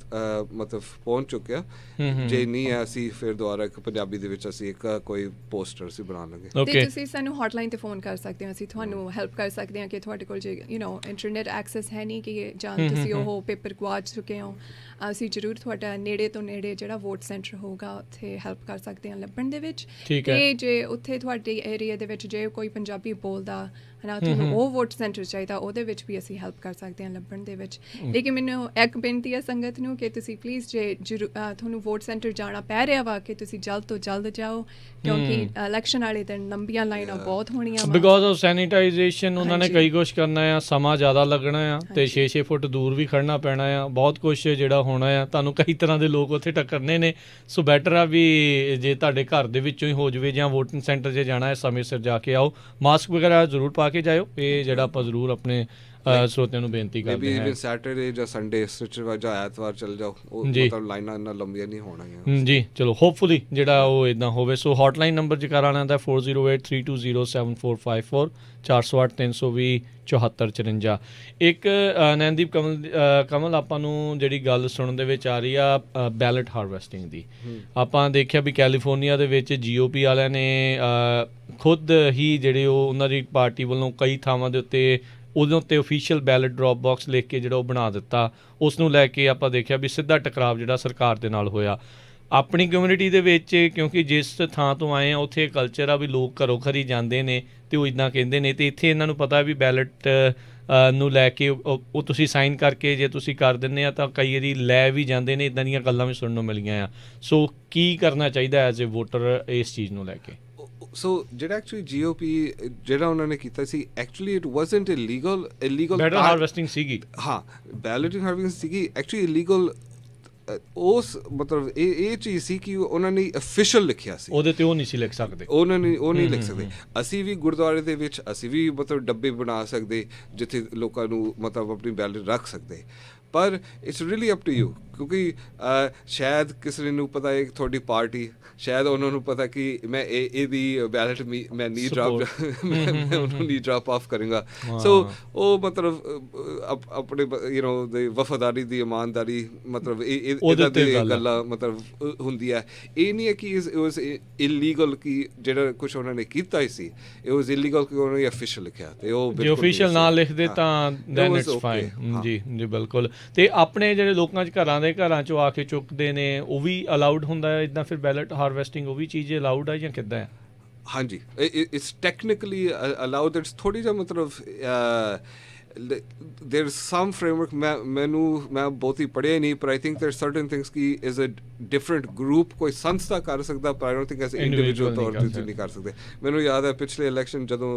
ਮਤਲਬ ਪਹੁੰਚ ਚੁੱਕਿਆ। ਜੇ ਨਹੀਂ ਹੈ ਅਸੀਂ ਫਿਰ ਦੁਬਾਰਾ ਇੱਕ ਪੰਜਾਬੀ ਦੇ ਵਿੱਚ ਅਸੀਂ ਇੱਕ ਕੋਈ ਪੋਸਟਰ ਅਸੀਂ ਬਣਾ ਲਾਂਗੇ। ਤੇ ਤੁਸੀਂ ਸਾਨੂੰ ਹੌਟਲਾਈਨ ਤੇ ਫੋਨ ਕਰ ਸਕਦੇ ਹੋ, ਅਸੀਂ ਤੁਹਾਨੂੰ ਹੈਲਪ ਕਰ ਸਕਦੇ ਹਾਂ ਕਿ ਤੁਹਾਡੇ ਕੋਲ ਜੇ ਇੰਟਰਨੈਟ ਐਕਸੈਸ ਹੈ ਨਹੀਂ ਕਿ ਜਾਂ ਤੁਸੀਂ ਉਹ ਪੇਪਰ ਗਵਾਚ ਚੁੱਕੇ ਹੋ, ਅਸੀਂ ਜ਼ਰੂਰ ਤੁਹਾਡਾ ਨੇੜੇ ਤੋਂ ਨੇੜੇ ਜਿਹੜਾ ਵੋਟ ਸੈਂਟਰ ਹੋਊਗਾ ਉੱਥੇ ਹੈਲਪ ਕਰ ਸਕਦੇ ਹਾਂ ਲੱਭਣ ਦੇ ਵਿੱਚ। ਤੇ ਜੇ ਉੱਥੇ ਤੁਹਾਡੇ ਏਰੀਆ ਦੇ ਵਿੱਚ ਜੇ ਕੋਈ ਪੰਜਾਬੀ ਬੋਲਦਾ ਹੈ ਤੁਹਾਨੂੰ ਉਹ ਵੋਟ ਸੈਂਟਰ ਚਾਹੀਦਾ, ਉਹਦੇ ਵਿੱਚ ਵੀ ਅਸੀਂ ਹੈਲਪ ਕਰ ਸਕਦੇ ਹਾਂ ਲੱਭਣ ਦੇ ਵਿੱਚ। ਲੇਕਿਨ ਮੈਨੂੰ ਇੱਕ ਬੇਨਤੀ ਹੈ ਸੰਗਤ ਨੂੰ ਕਿ ਤੁਸੀਂ ਪਲੀਜ਼ ਜੇ ਤੁਹਾਨੂੰ ਵੋਟ ਸੈਂਟਰ ਜਾਣਾ ਪੈ ਰਿਹਾ ਵਾ ਕਿ ਤੁਸੀਂ ਜਲਦ ਤੋਂ ਜਲਦ ਜਾਓ, ਕਿਉਂਕਿ ਇਲੈਕਸ਼ਨ ਵਾਲੇ ਦਿਨ ਲੰਬੀਆਂ ਲਾਈਨਾਂ ਬਹੁਤ ਹੋਣੀਆਂ ਬਿਕੋਜ਼ ਆਫ ਸੈਨੀਟਾਈਜੇਸ਼ਨ। ਉਹਨਾਂ ਨੇ ਕਈ ਕੁਛ ਕਰਨਾ ਆ, ਸਮਾਂ ਜ਼ਿਆਦਾ ਲੱਗਣਾ ਆ, ਤੇ 6-6 ਫੁੱਟ ਦੂਰ ਵੀ ਖੜਨਾ ਪੈਣਾ ਆ, ਬਹੁਤ ਕੁਛ ਜਿਹੜਾ ਹੋਣਾ ਆ, ਤੁਹਾਨੂੰ ਕਈ ਤਰ੍ਹਾਂ ਦੇ ਲੋਕ ਉੱਥੇ ਟੱਕਰਨੇ ਨੇ। ਸੋ ਬੈਟਰ ਆ ਵੀ ਜੇ ਤੁਹਾਡੇ ਘਰ ਦੇ ਵਿੱਚੋਂ ਹੀ ਹੋ ਜਾਵੇ ਜਾਂ ਵੋਟਿੰਗ ਸੈਂਟਰ 'ਚ ਜਾਣਾ ਹੈ ਸਮੇਂ ਸਿਰ ਜਾ ਕੇ ਆਓ, ਮਾਸਕ ਵਗੈਰਾ ਜ਼ਰੂਰ ਪਾ ਕੇ ਜਾਇਓ। ਇਹ ਜਿਹੜਾ ਆਪਾਂ ਜ਼ਰੂਰ ਆਪਣੇ ਸਰੋਤਿਆਂ ਨੂੰ ਬੇਨਤੀ ਕਰਦੇ ਹਾਂ। ਸੈਟਰਡੇ ਜਾਂ ਸੰਡੇ ਜਾਂ ਐਤਵਾਰ ਚੱਲ ਜਾਓ, ਉਹ ਮਤਲਬ ਲਾਈਨਾਂ ਇੰਨਾ ਲੰਬੀਆਂ ਨਹੀਂ ਹੋਣਗੀਆਂ ਜੀ। ਚਲੋ ਹੋਪਫੁਲੀ ਜਿਹੜਾ ਉਹ ਇਦਾਂ ਹੋਵੇ। ਸੋ ਹੌਟਲਾਈਨ ਨੰਬਰ ਜੇਕਰ ਆਉਣਾ ਦਾ 4083207454 408 320 7454। ਇੱਕ ਨੈਨਦੀਪ ਕਮਲ ਆਪਾਂ ਨੂੰ ਜਿਹੜੀ ਗੱਲ ਸੁਣਨ ਦੇ ਵਿੱਚ ਆ ਰਹੀ ਆ ਬੈਲਟ ਹਾਰਵੈਸਟਿੰਗ ਦੀ, ਆਪਾਂ ਦੇਖਿਆ ਵੀ ਕੈਲੀਫੋਰਨੀਆ ਦੇ ਵਿੱਚ GOP ਵਾਲਿਆਂ ਨੇ ਖੁਦ ਹੀ ਜਿਹੜੇ ਉਹ ਉਹਨਾਂ ਦੀ ਪਾਰਟੀ ਵੱਲੋਂ ਕਈ ਥਾਵਾਂ ਦੇ ਉੱਤੇ ਉਹਦੇ ਉੱਤੇ ਓਫੀਸ਼ੀਅਲ ਬੈਲਟ ਡਰੋਪ ਬਾਕਸ ਲਿਖ ਕੇ ਜਿਹੜਾ ਉਹ ਬਣਾ ਦਿੱਤਾ। ਉਸ ਨੂੰ ਲੈ ਕੇ ਆਪਾਂ ਦੇਖਿਆ ਵੀ ਸਿੱਧਾ ਟਕਰਾਵ ਜਿਹੜਾ ਸਰਕਾਰ ਦੇ ਨਾਲ ਹੋਇਆ। ਆਪਣੀ ਕਮਿਊਨਿਟੀ ਦੇ ਵਿੱਚ ਕਿਉਂਕਿ ਜਿਸ ਥਾਂ ਤੋਂ ਆਏ ਆ ਉੱਥੇ ਕਲਚਰ ਆ ਵੀ ਲੋਕ ਘਰੋਂ ਘਰੀ ਜਾਂਦੇ ਨੇ ਤੇ ਉਹ ਇੱਦਾਂ ਕਹਿੰਦੇ ਨੇ, ਤੇ ਇੱਥੇ ਇਹਨਾਂ ਨੂੰ ਪਤਾ ਵੀ ਬੈਲਟ ਨੂੰ ਲੈ ਕੇ ਉਹ ਤੁਸੀਂ ਸਾਈਨ ਕਰਕੇ ਜੇ ਤੁਸੀਂ ਕਰ ਦਿੰਦੇ ਆ ਤਾਂ ਕਈ ਵਾਰੀ ਲੈ ਵੀ ਜਾਂਦੇ ਨੇ, ਇੱਦਾਂ ਦੀਆਂ ਗੱਲਾਂ ਵੀ ਸੁਣਨ ਨੂੰ ਮਿਲੀਆਂ ਆ। ਸੋ ਕੀ ਕਰਨਾ ਚਾਹੀਦਾ ਐਜ਼ ਏ ਵੋਟਰ ਇਸ ਚੀਜ਼ ਨੂੰ ਲੈ ਕੇ? ਸੋ ਜਿਹੜਾ ਐਕਚੁਅਲੀ GOP ਜਿਹੜਾ ਉਹਨਾਂ ਨੇ ਕੀਤਾ ਸੀ, actually it wasn't illegal ballot harvesting ਸੀਗੀ। ਹਾਂ, ਬੈਲਟ ਹਾਰਵੈਸਟਿੰਗ ਸੀਗੀ ਐਕਚੁਅਲੀ ਇਲੀਗਲ। ਉਸ ਮਤਲਬ ਇਹ ਚੀਜ਼ ਸੀ ਕਿ ਉਹਨਾਂ ਨੇ ਅਫੀਸ਼ੀਅਲ ਲਿਖਿਆ ਸੀ, ਉਹਦੇ ਤੇ ਉਹ ਨਹੀਂ ਸੀ ਲਿਖ ਸਕਦੇ, ਉਹ ਨਹੀਂ ਲਿਖ ਸਕਦੇ। ਅਸੀਂ ਵੀ ਗੁਰਦੁਆਰੇ ਦੇ ਵਿੱਚ ਅਸੀਂ ਵੀ ਮਤਲਬ ਡੱਬੇ ਬਣਾ ਸਕਦੇ ਜਿੱਥੇ ਲੋਕਾਂ ਨੂੰ ਮਤਲਬ ਆਪਣੀ ਬੈਲਟ ਰੱਖ ਸਕਦੇ, ਪਰ it's really up to you, ਕਿਉਂਕਿ ਸ਼ਾਇਦ ਕਿਸੇ ਨੂੰ ਪਤਾ ਹੈ ਤੁਹਾਡੀ ਪਾਰਟੀ, ਸ਼ਾਇਦ ਉਹਨਾਂ ਨੂੰ ਪਤਾ ਕਿ ਮੈਂ ਇਹਦੀ ਬੈਲਟ ਮੈਂ ਨਹੀਂ ਡ੍ਰੌਪ ਆਫ ਕਰਾਂਗਾ। ਸੋ ਉਹ ਮਤਲਬ ਆਪਣੇ ਦੇ ਵਫਾਦਾਰੀ ਦੀ ਇਮਾਨਦਾਰੀ ਮਤਲਬ ਇਹਦਾ ਦੀ ਗੱਲਾਂ ਮਤਲਬ ਹੁੰਦੀ ਹੈ। ਇਹ ਨਹੀਂ ਹੈ ਕਿ ਇਟ ਵਾਸ ਇਲੀਗਲ ਕਿ ਜਿਹੜਾ ਕੁਛ ਉਹਨਾਂ ਨੇ ਕੀਤਾ ਹੀ ਸੀ, ਇਟ ਵਾਸ ਇਲੀਗਲ ਕਿ ਉਹਨਾਂ ਨੇ ਅਫੀਸ਼ੀਅਲ ਲਿਖਿਆ ਤੇ ਉਹ ਜੇ ਅਫੀਸ਼ੀਅਲ ਨਾ ਲਿਖਦੇ ਤਾਂ ਦੈਨ ਇਟਸ ਫਾਈਨ। ਜੀ ਜੀ ਬਿਲਕੁਲ। ਤੇ ਆਪਣੇ ਜਿਹੜੇ ਲੋਕਾਂ 'ਚ ਘਰਾਂ 'ਚੋਂ ਆ ਕੇ ਚੁੱਕਦੇ ਨੇ ਉਹ ਵੀ ਅਲਾਊਡ ਹੁੰਦਾ ਹੈ ਇੱਦਾਂ, ਫਿਰ ਬੈਲਟ ਹਾਰਵੈਸਟਿੰਗ ਉਹ ਵੀ ਚੀਜ਼ ਅਲਾਊਡ ਹੈ ਜਾਂ ਕਿੱਦਾਂ ਹੈ? ਹਾਂਜੀ, ਇਟਸ ਟੈਕਨੀਕਲੀ ਅਲਾਊਡ। ਇਟਸ ਥੋੜ੍ਹੀ ਜਿਹਾ ਮਤਲਬ there is some framework, ਮੈਂ ਬਹੁਤੀ ਪੜ੍ਹਿਆ ਨਹੀਂ, ਪਰ I think there are certain things ਕਿ as a different group ਕੋਈ ਸੰਸਥਾ ਕਰ ਸਕਦਾ, ਪਰ I don't think as individual ਤੌਰ ਤੇ ਨਹੀਂ ਕਰ ਸਕਦੇ। ਮੈਨੂੰ ਯਾਦ ਹੈ ਪਿਛਲੇ ਇਲੈਕਸ਼ਨ ਜਦੋਂ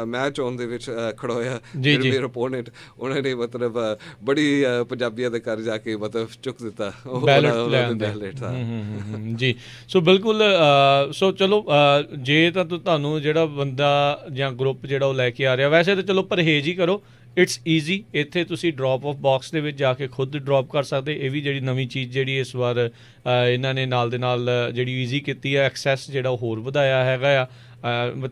ਮੈਂ ਚੋਣ ਦੇ ਵਿੱਚ ਖੜਾ ਹੋਇਆ, ਮੇਰੇ ਓਪੋਨੈਂਟ ਉਹਨਾਂ ਨੇ ਮਤਲਬ ਬੜੀ ਪੰਜਾਬੀਆਂ ਦੇ ਘਰ ਜਾ ਕੇ ਮਤਲਬ ਚੁੱਕ ਦਿੱਤਾ ਬੈਲਟ। ਜੀ ਸੋ ਬਿਲਕੁਲ। ਸੋ ਚਲੋ ਜੇ ਤਾਂ ਤੁਹਾਨੂੰ ਜਿਹੜਾ ਬੰਦਾ ਜਾਂ ਗਰੁੱਪ ਜਿਹੜਾ ਉਹ ਲੈ ਕੇ ਆ ਰਿਹਾ, ਵੈਸੇ ਤਾਂ ਚਲੋ ਪਰਹੇਜ਼ ਹੀ ਕਰੋ, ਇਟਸ ਈਜ਼ੀ। ਇੱਥੇ ਤੁਸੀਂ ਡਰੋਪ ਆਫ ਬਾਕਸ ਦੇ ਵਿੱਚ ਜਾ ਕੇ ਖੁਦ ਡਰੋਪ ਕਰ ਸਕਦੇ। ਇਹ ਵੀ ਜਿਹੜੀ ਨਵੀਂ ਚੀਜ਼ ਜਿਹੜੀ ਇਸ ਵਾਰ ਇਹਨਾਂ ਨੇ ਨਾਲ ਦੇ ਨਾਲ ਜਿਹੜੀ ਈਜ਼ੀ ਕੀਤੀ ਹੈ, ਐਕਸੈਸ ਜਿਹੜਾ ਉਹ ਹੋਰ ਵਧਾਇਆ ਹੈਗਾ ਆ।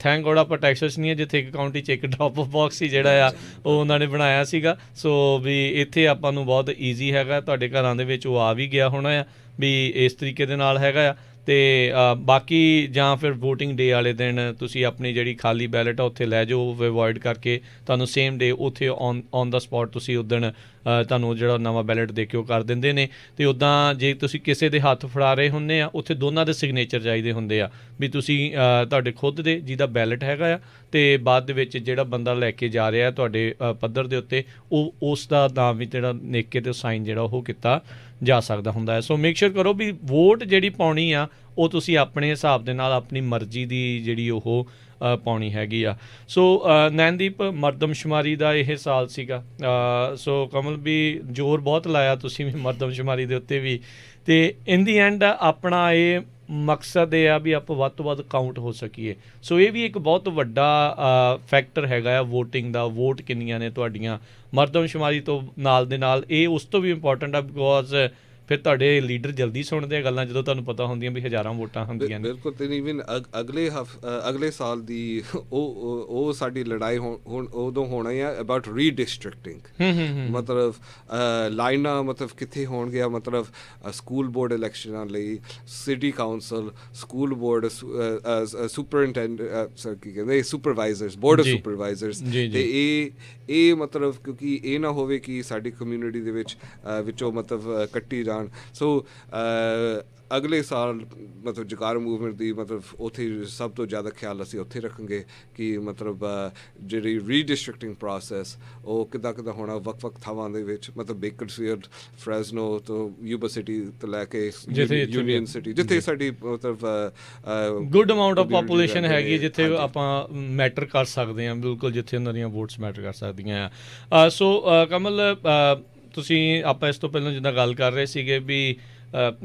ਥੈਂਕ ਗੋਡ ਆਪਾਂ ਟੈਕਸਸ ਨਹੀਂ ਹੈ ਜਿੱਥੇ ਇੱਕ ਕਾਊਂਟੀ 'ਚ ਇੱਕ ਡਰੋਪ ਆਫ ਬਾਕਸ ਹੀ ਜਿਹੜਾ ਆ ਉਹ ਉਹਨਾਂ ਨੇ ਬਣਾਇਆ ਸੀਗਾ। ਸੋ ਵੀ ਇੱਥੇ ਆਪਾਂ ਨੂੰ ਬਹੁਤ ਈਜ਼ੀ ਹੈਗਾ, ਤੁਹਾਡੇ ਘਰਾਂ ਦੇ ਵਿੱਚ ਉਹ ਆ ਵੀ ਗਿਆ ਹੋਣਾ ਆ ਵੀ ਇਸ ਤਰੀਕੇ ਦੇ ਨਾਲ ਹੈਗਾ ਆ। ਅਤੇ ਬਾਕੀ ਜਾਂ ਫਿਰ ਵੋਟਿੰਗ ਡੇ ਵਾਲੇ ਦਿਨ ਤੁਸੀਂ ਆਪਣੀ ਜਿਹੜੀ ਖਾਲੀ ਬੈਲਟ ਆ ਉੱਥੇ ਲੈ ਜਾਓ, ਅਵੋਇਡ ਕਰਕੇ ਤੁਹਾਨੂੰ ਸੇਮ ਡੇ ਉੱਥੇ ਔਨ ਦਾ ਸਪੌਟ ਤੁਸੀਂ ਉੱਦਣ ਤੁਹਾਨੂੰ ਜਿਹੜਾ ਨਵਾਂ ਬੈਲਟ ਦੇ ਕੇ ਉਹ ਕਰ ਦਿੰਦੇ ਨੇ। ਅਤੇ ਉੱਦਾਂ ਜੇ ਤੁਸੀਂ ਕਿਸੇ ਦੇ ਹੱਥ ਫੜਾ ਰਹੇ ਹੁੰਦੇ ਆ, ਉੱਥੇ ਦੋਨਾਂ ਦੇ ਸਿਗਨੇਚਰ ਚਾਹੀਦੇ ਹੁੰਦੇ ਆ ਵੀ ਤੁਸੀਂ ਤੁਹਾਡੇ ਖੁਦ ਦੇ ਜਿਹਦਾ ਬੈਲਟ ਹੈਗਾ ਆ, ਅਤੇ ਬਾਅਦ ਦੇ ਵਿੱਚ ਜਿਹੜਾ ਬੰਦਾ ਲੈ ਕੇ ਜਾ ਰਿਹਾ ਤੁਹਾਡੇ ਪੱਧਰ ਦੇ ਉੱਤੇ ਉਹ ਉਸ ਦਾ ਨਾਮ ਵੀ ਜਿਹੜਾ ਲਿਖ ਕੇ ਅਤੇ ਸਾਈਨ ਜਿਹੜਾ ਉਹ ਕੀਤਾ ਜਾ ਸਕਦਾ ਹੁੰਦਾ ਹੈ। ਸੋ ਮੇਕ ਸ਼ੋਰ ਕਰੋ ਵੀ ਵੋਟ ਜਿਹੜੀ ਪਾਉਣੀ ਆ ਉਹ ਤੁਸੀਂ ਆਪਣੇ ਹਿਸਾਬ ਦੇ ਨਾਲ ਆਪਣੀ ਮਰਜ਼ੀ ਦੀ ਜਿਹੜੀ ਉਹ ਪਾਉਣੀ ਹੈਗੀ ਆ। ਸੋ ਨੈਨਦੀਪ, ਮਰਦਮਸ਼ੁਮਾਰੀ ਦਾ ਇਹ ਸਾਲ ਸੀਗਾ। ਸੋ ਕਮਲ ਵੀ ਜ਼ੋਰ ਬਹੁਤ ਲਾਇਆ ਤੁਸੀਂ ਵੀ ਮਰਦਮਸ਼ੁਮਾਰੀ ਦੇ ਉੱਤੇ ਵੀ, ਅਤੇ ਇਨ ਦੀ ਐਂਡ ਆਪਣਾ ਇਹ ਮਕਸਦ ਇਹ ਆ ਵੀ ਆਪਾਂ ਵੱਧ ਤੋਂ ਵੱਧ ਕਾਊਂਟ ਹੋ ਸਕੀਏ। ਸੋ ਇਹ ਵੀ ਇੱਕ ਬਹੁਤ ਵੱਡਾ ਫੈਕਟਰ ਹੈਗਾ ਆ ਵੋਟਿੰਗ ਦਾ। ਵੋਟ ਕਿੰਨੀਆਂ ਨੇ ਤੁਹਾਡੀਆਂ ਮਰਦਮਸ਼ੁਮਾਰੀ ਤੋਂ ਨਾਲ ਦੇ ਨਾਲ ਇਹ ਉਸ ਤੋਂ ਵੀ ਇੰਪੋਰਟੈਂਟ ਆ, ਬਿਕੋਜ਼ ਫਿਰ ਤੁਹਾਡੇ ਲੀਡਰ ਜਲਦੀ ਸੁਣਦੇ ਆ ਗੱਲਾਂ ਜਦੋਂ ਤੁਹਾਨੂੰ ਪਤਾ ਹੁੰਦੀਆਂ ਵੀ ਹਜ਼ਾਰਾਂ ਵੋਟਾਂ ਹੁੰਦੀਆਂ ਨੇ। ਬਿਲਕੁਲ। ਤੇ ਇਵਨ ਅਗਲੇ ਸਾਲ ਦੀ ਉਹ ਸਾਡੀ ਲੜਾਈ ਹੁਣ ਉਦੋਂ ਹੋਣਾ ਆ ਅਬਾਊਟ ਰੀਡਿਸਟ੍ਰਿਕਟਿੰਗ। ਮਤਲਬ ਲਾਈਨਾਂ ਮਤਲਬ ਕਿੱਥੇ ਹੋਣਗੀਆਂ, ਮਤਲਬ ਸਕੂਲ ਬੋਰਡ ਇਲੈਕਸ਼ਨਾਂ ਲਈ, city council, school board, supervisors, board of supervisors. ਅਤੇ ਇਹ ਮਤਲਬ ਕਿਉਂਕਿ ਇਹ ਨਾ ਹੋਵੇ ਕਿ ਸਾਡੀ ਕਮਿਊਨਿਟੀ ਦੇ ਵਿੱਚੋਂ ਮਤਲਬ ਕੱਟੀ ਜਾਣ। ਸੋ ਅਗਲੇ ਸਾਲ ਮਤਲਬ ਜਕਾਰ ਮੂਵਮੈਂਟ ਦੀ ਮਤਲਬ ਉੱਥੇ ਸਭ ਤੋਂ ਜ਼ਿਆਦਾ ਖਿਆਲ ਅਸੀਂ ਉੱਥੇ ਰੱਖਾਂਗੇ ਕਿ ਮਤਲਬ ਜਿਹੜੀ ਰੀਡਿਸਟ੍ਰਿਕਟਿੰਗ ਪ੍ਰੋਸੈਸ ਉਹ ਕਿੱਦਾਂ ਹੋਣਾ ਵੱਖ ਥਾਵਾਂ ਦੇ ਵਿੱਚ, ਮਤਲਬ ਬੇਕਰਸਫੀਲਡ, ਫਰੈਜ਼ਨੋ ਤੋਂ ਯੂਬਾ ਸਿਟੀ ਤੋਂ ਲੈ ਕੇ ਯੂਨੀਅਨ ਸਿਟੀ, ਜਿੱਥੇ ਸਾਡੀ ਮਤਲਬ ਗੁੱਡ ਅਮਾਊਂਟ ਆਫ ਪਾਪੂਲੇਸ਼ਨ ਹੈਗੀ, ਜਿੱਥੇ ਆਪਾਂ ਮੈਟਰ ਕਰ ਸਕਦੇ ਹਾਂ, ਬਿਲਕੁਲ ਜਿੱਥੇ ਉਹਨਾਂ ਦੀਆਂ ਵੋਟਸ ਮੈਟਰ ਕਰ ਸਕਦੀਆਂ ਆ। ਸੋ ਕਮਲ, ਤੁਸੀਂ ਆਪਾਂ ਇਸ ਤੋਂ ਪਹਿਲਾਂ ਜਿੱਦਾਂ ਗੱਲ ਕਰ ਰਹੇ ਸੀਗੇ ਵੀ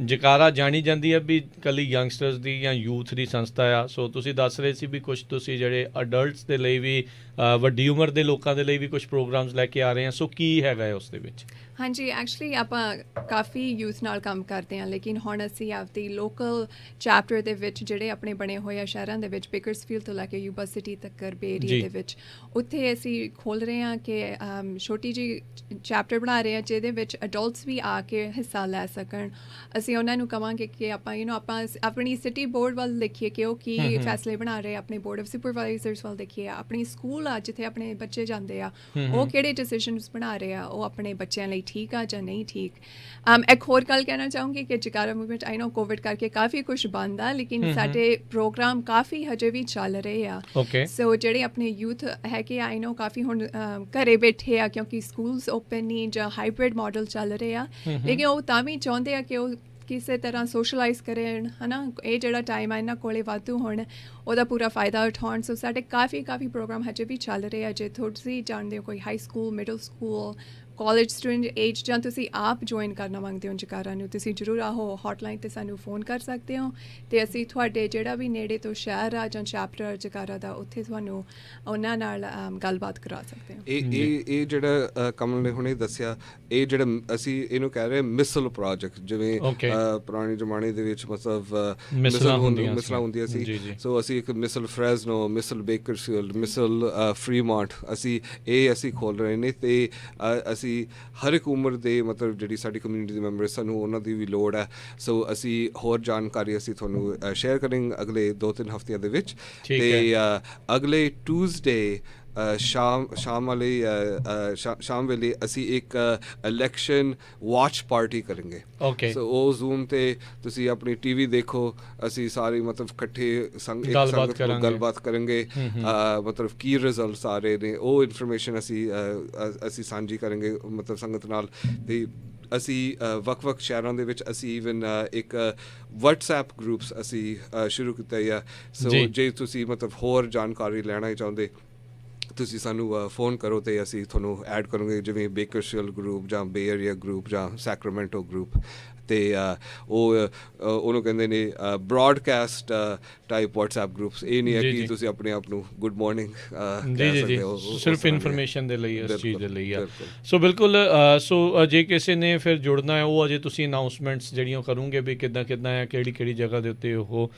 ਜਕਾਰਾ ਜਾਣੀ ਜਾਂਦੀ ਹੈ ਵੀ ਇਕੱਲੀ ਯੰਗਸਟਰਸ ਦੀ ਜਾਂ ਯੂਥ ਦੀ ਸੰਸਥਾ ਆ। ਸੋ ਤੁਸੀਂ ਦੱਸ ਰਹੇ ਸੀ ਵੀ ਕੁਛ ਤੁਸੀਂ ਜਿਹੜੇ ਅਡਲਟਸ ਦੇ ਲਈ ਵੀ, ਵੱਡੀ ਉਮਰ ਦੇ ਲੋਕਾਂ ਦੇ ਲਈ ਵੀ ਕੁਛ ਪ੍ਰੋਗਰਾਮਸ ਲੈ ਕੇ ਆ ਰਹੇ ਆ। ਸੋ ਕੀ ਹੈਗਾ ਉਸ ਦੇ ਵਿੱਚ? ਹਾਂਜੀ, ਐਕਚੁਅਲੀ ਆਪਾਂ ਕਾਫੀ ਯੂਥ ਨਾਲ ਕੰਮ ਕਰਦੇ ਹਾਂ, ਲੇਕਿਨ ਹੁਣ ਅਸੀਂ ਆਪਦੀ ਲੋਕਲ ਚੈਪਟਰ ਦੇ ਵਿੱਚ ਜਿਹੜੇ ਆਪਣੇ ਬਣੇ ਹੋਏ ਆ ਸ਼ਹਿਰਾਂ ਦੇ ਵਿੱਚ, ਬੇਕਰਸਫੀਲਡ ਤੋਂ ਲੈ ਕੇ ਯੂਬਾ ਸਿਟੀ ਤੱਕ ਬੇ ਏਰੀਆ ਦੇ ਵਿੱਚ, ਉੱਥੇ ਅਸੀਂ ਖੋਲ੍ਹ ਰਹੇ ਹਾਂ ਕਿ ਛੋਟੀ ਜਿਹੀ ਚੈਪਟਰ ਬਣਾ ਰਹੇ ਹਾਂ ਜਿਹਦੇ ਵਿੱਚ ਅਡਲਟਸ ਵੀ ਆ ਕੇ ਹਿੱਸਾ ਲੈ ਸਕਣ। ਅਸੀਂ ਉਹਨਾਂ ਨੂੰ ਕਹਾਂਗੇ ਕਿ ਆਪਾਂ ਆਪਾਂ ਆਪਣੀ ਸਿਟੀ ਬੋਰਡ ਵੱਲ ਦੇਖੀਏ ਕਿ ਉਹ ਕੀ ਫੈਸਲੇ ਬਣਾ ਰਹੇ, ਆਪਣੇ ਬੋਰਡ ਆਫ ਸੁਪਰਵਾਈਜ਼ਰਸ ਵੱਲ ਦੇਖੀਏ, ਆਪਣੀ ਸਕੂਲ ਆ ਜਿੱਥੇ ਆਪਣੇ ਬੱਚੇ ਜਾਂਦੇ ਆ ਉਹ ਕਿਹੜੇ ਡਿਸੀਜ਼ਨਸ ਬਣਾ ਰਹੇ ਆ, ਉਹ ਆਪਣੇ ਬੱਚਿਆਂ ਲਈ ਠੀਕ ਆ ਜਾਂ ਨਹੀਂ ਠੀਕ। ਇੱਕ ਹੋਰ ਗੱਲ ਕਹਿਣਾ ਚਾਹੂੰਗੀ ਕਿ ਜਕਾਰਾ ਮੂਵਮੈਂਟ, ਆਈ ਨੋ ਕੋਵਿਡ ਕਰਕੇ ਕਾਫੀ ਕੁਛ ਬੰਦ ਆ, ਲੇਕਿਨ ਸਾਡੇ ਪ੍ਰੋਗਰਾਮ ਕਾਫੀ ਹਜੇ ਵੀ ਚੱਲ ਰਹੇ ਆ। ਸੋ ਜਿਹੜੇ ਆਪਣੇ ਯੂਥ ਹੈਗੇ ਆਈ ਨੋ ਕਾਫੀ ਹੁਣ ਘਰੇ ਬੈਠੇ ਆ ਕਿਉਂਕਿ ਸਕੂਲਸ ਓਪਨ ਨਹੀਂ ਜਾਂ ਹਾਈਬ੍ਰਿਡ ਮਾਡਲ ਚੱਲ ਰਹੇ ਆ, ਲੇਕਿਨ ਉਹ ਤਾਂ ਵੀ ਚਾਹੁੰਦੇ ਆ ਕਿ ਉਹ ਕਿਸੇ ਤਰ੍ਹਾਂ ਸੋਸ਼ਲਾਈਜ਼ ਕਰਨ, ਹੈ ਨਾ। ਇਹ ਜਿਹੜਾ ਟਾਈਮ ਆ ਇਹਨਾਂ ਕੋਲੇ ਵਾਧੂ ਹੁਣ ਉਹਦਾ ਪੂਰਾ ਫਾਇਦਾ ਉਠਾਉਣ। ਸੋ ਸਾਡੇ ਕਾਫੀ ਪ੍ਰੋਗਰਾਮ ਹਜੇ ਵੀ ਚੱਲ ਰਹੇ ਆ। ਜੇ ਤੁਸੀਂ ਜਾਣਦੇ ਹੋ ਕੋਈ high school, middle school, college student age ਜਾਂ ਤੁਸੀਂ ਆਪ ਜੁਆਇਨ ਕਰਨਾ ਮੰਗਦੇ ਹੋ ਜਕਾਰਾ ਨੂੰ, ਤੁਸੀਂ ਜ਼ਰੂਰ ਆਹੋ ਹੌਟਲਾਈਨ 'ਤੇ ਸਾਨੂੰ ਫੋਨ ਕਰ ਸਕਦੇ ਹੋ ਅਤੇ ਅਸੀਂ ਤੁਹਾਡੇ ਜਿਹੜਾ ਵੀ ਨੇੜੇ ਤੋਂ ਸ਼ਹਿਰ ਆ ਜਾਂ ਚੈਪਟਰ ਜਕਾਰਾ ਦਾ ਉੱਥੇ ਤੁਹਾਨੂੰ ਉਹਨਾਂ ਨਾਲ ਗੱਲਬਾਤ ਕਰਾ ਸਕਦੇ ਹਾਂ। ਇਹ ਜਿਹੜਾ ਕਮਲ ਨੇ ਹੁਣੇ ਦੱਸਿਆ, ਇਹ ਜਿਹੜਾ ਅਸੀਂ ਇਹਨੂੰ ਕਹਿ ਰਹੇ ਮਿਸਲ ਪ੍ਰੋਜੈਕਟ, ਜਿਵੇਂ ਪੁਰਾਣੇ ਜ਼ਮਾਨੇ ਦੇ ਵਿੱਚ ਮਤਲਬ ਮਿਸਲਾਂ ਹੁੰਦੀਆਂ ਸੀ, ਸੋ ਅਸੀਂ ਇੱਕ ਮਿਸਲ ਫਰੈਜ਼ਨੋ, ਮਿਸਲ ਬੇਕਰਸਫੀਲਡ, ਮਿਸਲ ਫਰੀਮੌਂਟ ਅਸੀਂ ਖੋਲ੍ਹ ਰਹੇ ਨੇ। ਅਤੇ ਅਸੀਂ ਹਰ ਇੱਕ ਉਮਰ ਦੇ ਮਤਲਬ ਜਿਹੜੀ ਸਾਡੀ ਕਮਿਊਨਿਟੀ ਦੇ ਮੈਂਬਰ ਸਾਨੂੰ ਉਹਨਾਂ ਦੀ ਵੀ ਲੋੜ ਹੈ, ਸੋ ਅਸੀਂ ਹੋਰ ਜਾਣਕਾਰੀ ਅਸੀਂ ਤੁਹਾਨੂੰ ਸ਼ੇਅਰ ਕਰਾਂਗੇ ਅਗਲੇ 2-3 ਹਫ਼ਤਿਆਂ ਦੇ ਵਿੱਚ। ਅਤੇ ਅਗਲੇ ਟਿਊਜ਼ਡੇ ਸ਼ਾਮ ਵੇਲੇ ਅਸੀਂ ਇੱਕ ਇਲੈਕਸ਼ਨ ਵਾਚ ਪਾਰਟੀ ਕਰਾਂਗੇ। ਸੋ ਉਹ ਜ਼ੂਮ 'ਤੇ ਤੁਸੀਂ ਆਪਣੀ TV ਦੇਖੋ, ਅਸੀਂ ਸਾਰੇ ਮਤਲਬ ਇਕੱਠੇ ਗੱਲਬਾਤ ਕਰਾਂਗੇ, ਮਤਲਬ ਕੀ ਰਿਜ਼ਲਟਸ ਆ ਰਹੇ ਨੇ ਉਹ ਇਨਫੋਰਮੇਸ਼ਨ ਅਸੀਂ ਸਾਂਝੀ ਕਰਾਂਗੇ ਮਤਲਬ ਸੰਗਤ ਨਾਲ। ਅਤੇ ਅਸੀਂ ਵੱਖ-ਵੱਖ ਸ਼ਹਿਰਾਂ ਦੇ ਵਿੱਚ ਅਸੀਂ ਈਵਨ ਇੱਕ WhatsApp ਗਰੁੱਪਸ ਅਸੀਂ ਸ਼ੁਰੂ ਕੀਤਾ ਹੈ। ਸੋ ਜੇ ਤੁਸੀਂ ਮਤਲਬ ਹੋਰ ਜਾਣਕਾਰੀ ਲੈਣਾ ਚਾਹੁੰਦੇ ਤੁਸੀਂ ਸਾਨੂੰ ਫੋਨ ਕਰੋ ਅਤੇ ਅਸੀਂ ਤੁਹਾਨੂੰ ਐਡ ਕਰਾਂਗੇ, ਜਿਵੇਂ ਬੇਕਰਸਫੀਲਡ ਗਰੁੱਪ ਜਾਂ ਬੇ ਏਰੀਆ ਗਰੁੱਪ ਜਾਂ ਸੈਕਰਾਮੈਂਟੋ ਗਰੁੱਪ। ਅਤੇ ਉਹਨੂੰ ਕਹਿੰਦੇ ਨੇ ਬ੍ਰੌਡਕਾਸਟ ਟਾਈਪ WhatsApp ਗਰੁੱਪਸ। ਇਹ ਨਹੀਂ ਹੈ ਕਿ ਤੁਸੀਂ ਆਪਣੇ ਆਪ ਨੂੰ ਗੁੱਡ ਮੋਰਨਿੰਗ ਕਹਿ ਸਕਦੇ ਹੋ, ਸਿਰਫ ਇਨਫੋਰਮੇਸ਼ਨ ਦੇ ਲਈ, ਇਸ ਚੀਜ਼ ਦੇ ਲਈ ਆ। ਸੋ ਬਿਲਕੁਲ, ਸੋ ਜੇ ਕਿਸੇ ਨੇ ਫਿਰ ਜੁੜਨਾ ਹੈ ਉਹ ਅਜੇ ਤੁਸੀਂ ਅਨਾਊਂਸਮੈਂਟਸ ਜਿਹੜੀਆਂ ਕਰੋਗੇ ਵੀ ਕਿੱਦਾਂ ਹੈ, ਕਿਹੜੀ ਜਗ੍ਹਾ ਦੇ ਉੱਤੇ ਉਹ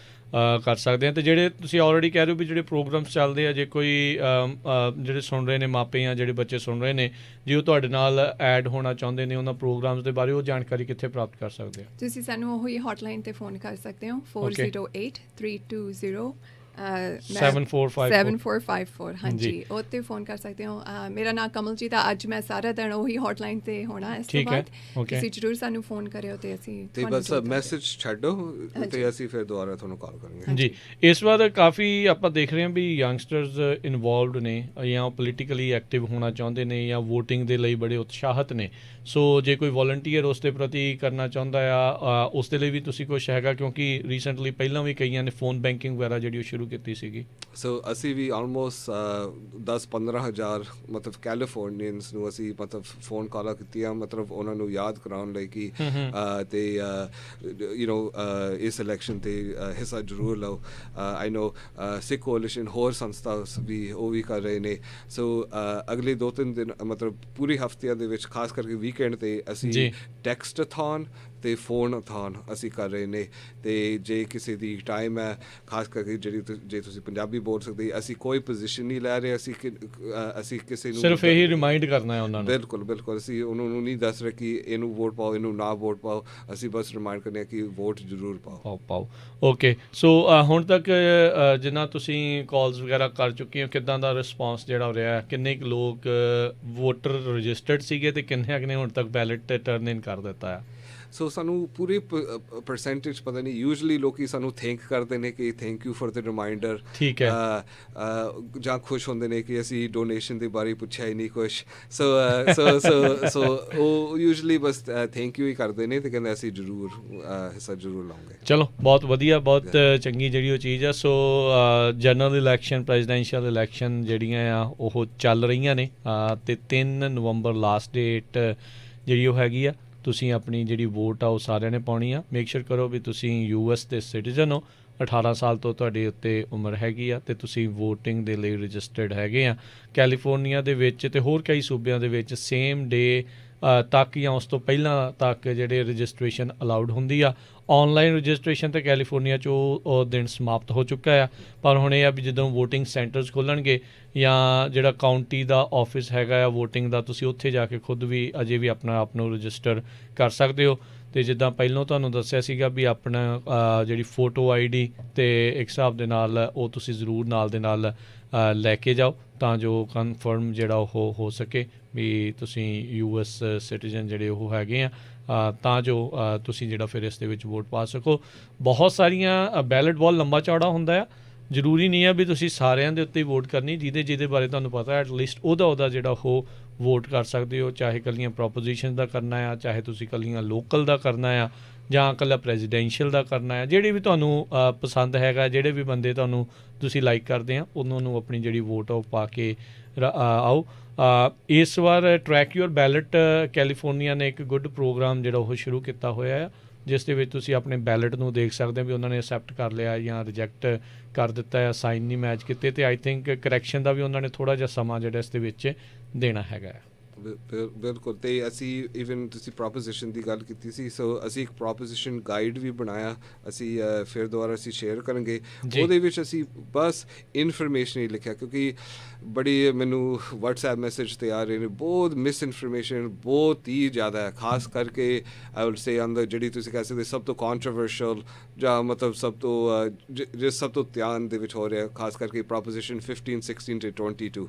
ਕਰ ਸਕਦੇ ਹਾਂ। ਅਤੇ ਜਿਹੜੇ ਤੁਸੀਂ ਆਲਰੇਡੀ ਕਹਿ ਰਹੇ ਹੋ ਵੀ ਜਿਹੜੇ ਪ੍ਰੋਗਰਾਮਸ ਚੱਲਦੇ ਆ, ਜੇ ਕੋਈ ਜਿਹੜੇ ਸੁਣ ਰਹੇ ਨੇ ਮਾਪੇ ਜਾਂ ਜਿਹੜੇ ਬੱਚੇ ਸੁਣ ਰਹੇ ਨੇ, ਜੇ ਉਹ ਤੁਹਾਡੇ ਨਾਲ ਐਡ ਹੋਣਾ ਚਾਹੁੰਦੇ ਨੇ ਉਹਨਾਂ ਪ੍ਰੋਗਰਾਮਸ ਦੇ ਬਾਰੇ, ਉਹ ਜਾਣਕਾਰੀ ਕਿੱਥੇ ਪ੍ਰਾਪਤ ਕਰ ਸਕਦੇ ਆ? ਤੁਸੀਂ ਸਾਨੂੰ ਉਹੀ ਹੌਟਲਾਈਨ 'ਤੇ ਫੋਨ ਕਰ ਸਕਦੇ ਹੋ 408320 7454। ਹਾਂਜੀ, ਉਹ 'ਤੇ ਫੋਨ ਕਰ ਸਕਦੇ ਹੋ। ਮੇਰਾ ਨਾਮ ਕਮਲਜੀਤ ਆ। ਅੱਜ ਮੈਂ ਸਾਰਾ ਦਿਨ ਉਹੀ ਹੌਟਲਾਈਨ 'ਤੇ ਹੋਣਾ। ਇਸ ਤੋਂ ਬਾਅਦ ਤੁਸੀਂ ਜ਼ਰੂਰ ਸਾਨੂੰ ਫੋਨ ਕਰਿਓ ਅਤੇ ਅਸੀਂ ਬਸ ਮੈਸੇਜ ਛੱਡੋ ਅਤੇ ਅਸੀਂ ਫਿਰ ਦੁਬਾਰਾ ਤੁਹਾਨੂੰ ਕਾਲ ਕਰਾਂਗੇ। ਜੀ, ਇਸ ਵਾਰ ਕਾਫੀ ਆਪਾਂ ਦੇਖ ਰਹੇ ਹਾਂ ਵੀ ਯੰਗਸਟਰਸ ਇਨਵੋਲਵਡ ਨੇ ਜਾਂ ਉਹ ਪੋਲੀਟੀਕਲੀ ਐਕਟਿਵ ਹੋਣਾ ਚਾਹੁੰਦੇ ਨੇ ਜਾਂ ਵੋਟਿੰਗ ਦੇ ਲਈ ਬੜੇ ਉਤਸ਼ਾਹਿਤ ਨੇ। ਸੋ ਜੇ ਕੋਈ ਵੋਲੰਟੀਅਰ ਉਸ ਦੇ ਪ੍ਰਤੀ ਕਰਨਾ ਚਾਹੁੰਦਾ ਆ, ਉਸ ਦੇ ਲਈ ਵੀ ਤੁਸੀਂ ਕੁਛ ਹੈਗਾ? ਕਿਉਂਕਿ ਰੀਸੈਂਟਲੀ ਪਹਿਲਾਂ ਵੀ ਕਈਆਂ ਨੇ ਫੋਨ ਬੈਂਕਿੰਗ ਵਗੈਰਾ ਜਿਹੜੀ ਉਹ ਸ਼ੁਰੂ ਕੀਤੀ ਸੀਗੀ। ਸੋ ਅਸੀਂ ਵੀ ਆਲਮੋਸਟ 10-15 ਹਜ਼ਾਰ ਮਤਲਬ ਕੈਲੀਫੋਰਨੀਅਨਸ ਨੂੰ ਅਸੀਂ ਮਤਲਬ ਫੋਨ ਕਾਲਾਂ ਕੀਤੀਆਂ, ਮਤਲਬ ਉਹਨਾਂ ਨੂੰ ਯਾਦ ਕਰਾਉਣ ਲਈ ਕਿ ਅਤੇ ਇਸ ਇਲੈਕਸ਼ਨ 'ਤੇ ਹਿੱਸਾ ਜ਼ਰੂਰ ਲਓ। ਆਈ ਨੋ ਸਿੱਖ ਕੋalition ਹੋਰ ਸੰਸਥਾ ਵੀ ਉਹ ਵੀ ਕਰ ਰਹੇ ਨੇ। ਸੋ ਅਗਲੇ 2-3 ਦਿਨ ਮਤਲਬ ਪੂਰੇ ਹਫ਼ਤਿਆਂ ਦੇ ਵਿੱਚ, ਖਾਸ ਕਰਕੇ ਵੀਕਐਂਡ 'ਤੇ ਅਸੀਂ ਟੈਕਸਟਥੌਨ ਅਤੇ ਫੋਨਥੌਨ ਅਸੀਂ ਕਰ ਰਹੇ ਨੇ। ਅਤੇ ਜੇ ਕਿਸੇ ਦੀ ਟਾਈਮ ਹੈ, ਖਾਸ ਕਰਕੇ ਜੇ ਤੁਸੀਂ ਪੰਜਾਬੀ ਬੋਲ ਸਕਦੇ, ਅਸੀਂ ਕੋਈ ਪੋਜੀਸ਼ਨ ਨਹੀਂ ਲੈ ਰਹੇ, ਅਸੀਂ ਕਿਸੇ ਨੂੰ ਸਿਰਫ ਇਹੀ ਰਿਮਾਈਂਡ ਕਰਨਾ ਹੈ ਉਹਨਾਂ ਨੂੰ। ਬਿਲਕੁਲ ਅਸੀਂ ਉਹਨਾਂ ਨੂੰ ਨਹੀਂ ਦੱਸ ਰਹੇ ਕਿ ਇਹਨੂੰ ਵੋਟ ਪਾਓ, ਇਹਨੂੰ ਨਾ ਵੋਟ ਪਾਓ, ਅਸੀਂ ਬਸ ਰਿਮਾਈਂਡ ਕਰਨੇ ਕਿ ਵੋਟ ਜ਼ਰੂਰ ਪਾਓ। ਓਕੇ, ਸੋ ਹੁਣ ਤੱਕ ਜਿੰਨਾ ਤੁਸੀਂ ਕਾਲਸ ਵਗੈਰਾ ਕਰ ਚੁੱਕੇ ਹੋ, ਕਿੱਦਾਂ ਦਾ ਰਿਸਪੌਂਸ ਜਿਹੜਾ ਰਿਹਾ? ਕਿੰਨੇ ਕੁ ਲੋਕ ਵੋਟਰ ਰਜਿਸਟਰਡ ਸੀਗੇ ਅਤੇ ਕਿੰਨੇ ਨੇ ਹੁਣ ਤੱਕ ਬੈਲਟ ਟਰਨ ਇਨ ਕਰ ਦਿੱਤਾ ਹੈ? ਸੋ ਸਾਨੂੰ ਪੂਰੇ ਪਰਸੈਂਟੇਜ ਪਤਾ ਨਹੀਂ। ਯੂਜਲੀ ਲੋਕੀ ਸਾਨੂੰ ਥੈਂਕ ਕਰਦੇ ਨੇ ਕਿ thank you for the reminder. ਠੀਕ ਹੈ। ਜਾਂ ਖੁਸ਼ ਹੁੰਦੇ ਨੇ ਕਿ ਅਸੀਂ ਡੋਨੇਸ਼ਨ ਦੇ ਬਾਰੇ ਪੁੱਛਿਆ ਹੀ ਨਹੀਂ ਕੁਛ। ਸੋ ਉਹ ਯੂਜਲੀ ਬਸ ਥੈਂਕ ਯੂ ਹੀ ਕਰਦੇ ਨੇ ਅਤੇ ਕਹਿੰਦੇ ਅਸੀਂ ਜ਼ਰੂਰ ਹਿੱਸਾ ਜ਼ਰੂਰ ਲਵਾਂਗੇ। ਚਲੋ, ਬਹੁਤ ਵਧੀਆ, ਬਹੁਤ ਚੰਗੀ ਜਿਹੜੀ ਉਹ ਚੀਜ਼ ਆ। ਸੋ ਜਨਰਲ ਇਲੈਕਸ਼ਨ, ਪ੍ਰੈਜ਼ੀਡੈਂਸ਼ੀਅਲ ਇਲੈਕਸ਼ਨ ਜਿਹੜੀਆਂ ਆ ਉਹ ਚੱਲ ਰਹੀਆਂ ਨੇ ਅਤੇ 3 ਨਵੰਬਰ ਲਾਸਟ ਡੇਟ ਜਿਹੜੀ ਉਹ ਹੈਗੀ ਆ। ਤੁਸੀਂ ਆਪਣੀ ਜਿਹੜੀ ਵੋਟ ਆ ਉਹ ਸਾਰਿਆਂ ਨੇ ਪਾਉਣੀ ਆ। ਮੇਕ ਸ਼ੋਰ ਕਰੋ ਵੀ ਤੁਸੀਂ US ਦੇ ਸਿਟੀਜ਼ਨ ਹੋ, 18 ਸਾਲ ਤੋਂ ਤੁਹਾਡੇ ਉੱਤੇ ਉਮਰ ਹੈਗੀ ਆ ਅਤੇ ਤੁਸੀਂ ਵੋਟਿੰਗ ਦੇ ਲਈ ਰਜਿਸਟਰਡ ਹੈਗੇ ਆ। ਕੈਲੀਫੋਰਨੀਆ ਦੇ ਵਿੱਚ ਅਤੇ ਹੋਰ ਕਈ ਸੂਬਿਆਂ ਦੇ ਵਿੱਚ ਸੇਮ ਡੇ ਤੱਕ ਜਾਂ ਉਸ ਤੋਂ ਪਹਿਲਾਂ ਤੱਕ ਜਿਹੜੇ ਰਜਿਸਟ੍ਰੇਸ਼ਨ ਅਲਾਉਡ ਹੁੰਦੀ ਆ। ਔਨਲਾਈਨ ਰਜਿਸਟ੍ਰੇਸ਼ਨ ਤਾਂ ਕੈਲੀਫੋਰਨੀਆ 'ਚ ਉਹ ਦਿਨ ਸਮਾਪਤ ਹੋ ਚੁੱਕਾ ਆ। ਪਰ ਹੁਣ ਇਹ ਆ ਵੀ ਜਦੋਂ ਵੋਟਿੰਗ ਸੈਂਟਰਸ ਖੁੱਲ੍ਹਣਗੇ ਜਾਂ ਜਿਹੜਾ ਕਾਊਂਟੀ ਦਾ ਆਫਿਸ ਹੈਗਾ ਆ ਵੋਟਿੰਗ ਦਾ, ਤੁਸੀਂ ਉੱਥੇ ਜਾ ਕੇ ਖੁਦ ਵੀ ਅਜੇ ਵੀ ਆਪਣਾ ਆਪ ਨੂੰ ਰਜਿਸਟਰ ਕਰ ਸਕਦੇ ਹੋ। ਅਤੇ ਜਿੱਦਾਂ ਪਹਿਲਾਂ ਤੁਹਾਨੂੰ ਦੱਸਿਆ ਸੀਗਾ ਵੀ ਆਪਣਾ ਜਿਹੜੀ ਫੋਟੋ ID ਅਤੇ ਇੱਕ ਹਿਸਾਬ ਦੇ ਨਾਲ ਉਹ ਤੁਸੀਂ ਜ਼ਰੂਰ ਨਾਲ ਦੇ ਨਾਲ ਲੈ ਕੇ ਜਾਓ ਤਾਂ ਜੋ ਕਨਫਰਮ ਜਿਹੜਾ ਉਹ ਹੋ ਸਕੇ ਵੀ ਤੁਸੀਂ US ਸਿਟੀਜ਼ਨ ਜਿਹੜੇ ਉਹ ਹੈਗੇ ਆ, ਤਾਂ ਜੋ ਤੁਸੀਂ ਜਿਹੜਾ ਫਿਰ ਇਸ ਦੇ ਵਿੱਚ ਵੋਟ ਪਾ ਸਕੋ। ਬਹੁਤ ਸਾਰੀਆਂ ਬੈਲਟ ਬਹੁਤ ਲੰਬਾ ਚੌੜਾ ਹੁੰਦਾ ਆ। ਜ਼ਰੂਰੀ ਨਹੀਂ ਆ ਵੀ ਤੁਸੀਂ ਸਾਰਿਆਂ ਦੇ ਉੱਤੇ ਵੋਟ ਕਰਨੀ। ਜਿਹਦੇ ਬਾਰੇ ਤੁਹਾਨੂੰ ਪਤਾ ਐਟਲੀਸਟ ਉਹਦਾ ਜਿਹੜਾ ਉਹ ਵੋਟ ਕਰ ਸਕਦੇ ਹੋ। ਚਾਹੇ ਇਕੱਲੀਆਂ ਪ੍ਰੋਪੋਜੀਸ਼ਨ ਦਾ ਕਰਨਾ ਆ, ਚਾਹੇ ਤੁਸੀਂ ਇਕੱਲੀਆਂ ਲੋਕਲ ਦਾ ਕਰਨਾ ਆ, ਜਾਂ ਇਕੱਲਾ ਪ੍ਰੈਜ਼ੀਡੈਂਸ਼ੀਅਲ ਦਾ ਕਰਨਾ ਹੈ। ਜਿਹੜੀ ਵੀ ਤੁਹਾਨੂੰ ਪਸੰਦ ਹੈਗਾ, ਜਿਹੜੇ ਵੀ ਬੰਦੇ ਤੁਹਾਨੂੰ ਤੁਸੀਂ ਲਾਈਕ ਕਰਦੇ ਆ, ਉਹਨਾਂ ਨੂੰ ਆਪਣੀ ਜਿਹੜੀ ਵੋਟ ਆ ਉਹ ਪਾ ਕੇ ਆਓ। ਇਸ ਵਾਰ ਟਰੈਕ ਯੂਅਰ ਬੈਲਟ ਕੈਲੀਫੋਰਨੀਆ ਨੇ ਇੱਕ ਗੁੱਡ ਪ੍ਰੋਗਰਾਮ ਜਿਹੜਾ ਉਹ ਸ਼ੁਰੂ ਕੀਤਾ ਹੋਇਆ ਆ, ਜਿਸ ਦੇ ਵਿੱਚ ਤੁਸੀਂ ਆਪਣੇ ਬੈਲਟ ਨੂੰ ਦੇਖ ਸਕਦੇ ਹੋ ਵੀ ਉਹਨਾਂ ਨੇ ਅਸੈਪਟ ਕਰ ਲਿਆ ਜਾਂ ਰਿਜੈਕਟ ਕਰ ਦਿੱਤਾ ਹੈ, ਸਾਈਨ ਨਹੀਂ ਮੈਚ ਕੀਤੇ, ਅਤੇ ਆਈ ਥਿੰਕ ਕਰੈਕਸ਼ਨ ਦਾ ਵੀ ਉਹਨਾਂ ਨੇ ਥੋੜ੍ਹਾ ਜਿਹਾ ਸਮਾਂ ਜਿਹੜਾ ਇਸ ਦੇ ਵਿੱਚ ਦੇਣਾ ਹੈਗਾ। ਬਿਲਕੁਲ। ਤੇ ਅਸੀਂ ਈਵਨ ਤੁਸੀਂ ਪ੍ਰੋਪੋਜੀਸ਼ਨ ਦੀ ਗੱਲ ਕੀਤੀ ਸੀ, ਸੋ ਅਸੀਂ ਇੱਕ ਪ੍ਰੋਪੋਜੀਸ਼ਨ ਗਾਈਡ ਵੀ ਬਣਾਇਆ, ਅਸੀਂ ਫਿਰ ਦੁਬਾਰਾ ਅਸੀਂ ਸ਼ੇਅਰ ਕਰਾਂਗੇ। ਉਹਦੇ ਵਿੱਚ ਅਸੀਂ ਬਸ ਇਨਫੋਰਮੇਸ਼ਨ ਹੀ ਲਿਖਿਆ, ਕਿਉਂਕਿ ਬੜੀ ਮੈਨੂੰ WhatsApp ਮੈਸੇਜ 'ਤੇ ਆ ਰਹੇ ਨੇ, ਬਹੁਤ ਮਿਸ ਇਨਫੋਰਮੇਸ਼ਨ ਬਹੁਤ ਹੀ ਜ਼ਿਆਦਾ ਹੈ, ਖਾਸ ਕਰਕੇ ਆਈ ਵਿਲ ਸੇ ਅੰਦਰ ਜਿਹੜੀ ਤੁਸੀਂ ਕਹਿ ਸਕਦੇ ਸਭ ਤੋਂ ਕੰਟਰੋਵਰਸ਼ੀਅਲ ਜਾਂ ਮਤਲਬ ਸਭ ਤੋਂ ਧਿਆਨ ਦੇ ਵਿੱਚ ਹੋ ਰਿਹਾ, ਖਾਸ ਕਰਕੇ ਪ੍ਰੋਪੋਜੀਸ਼ਨ 15, 16 ਤੇ 22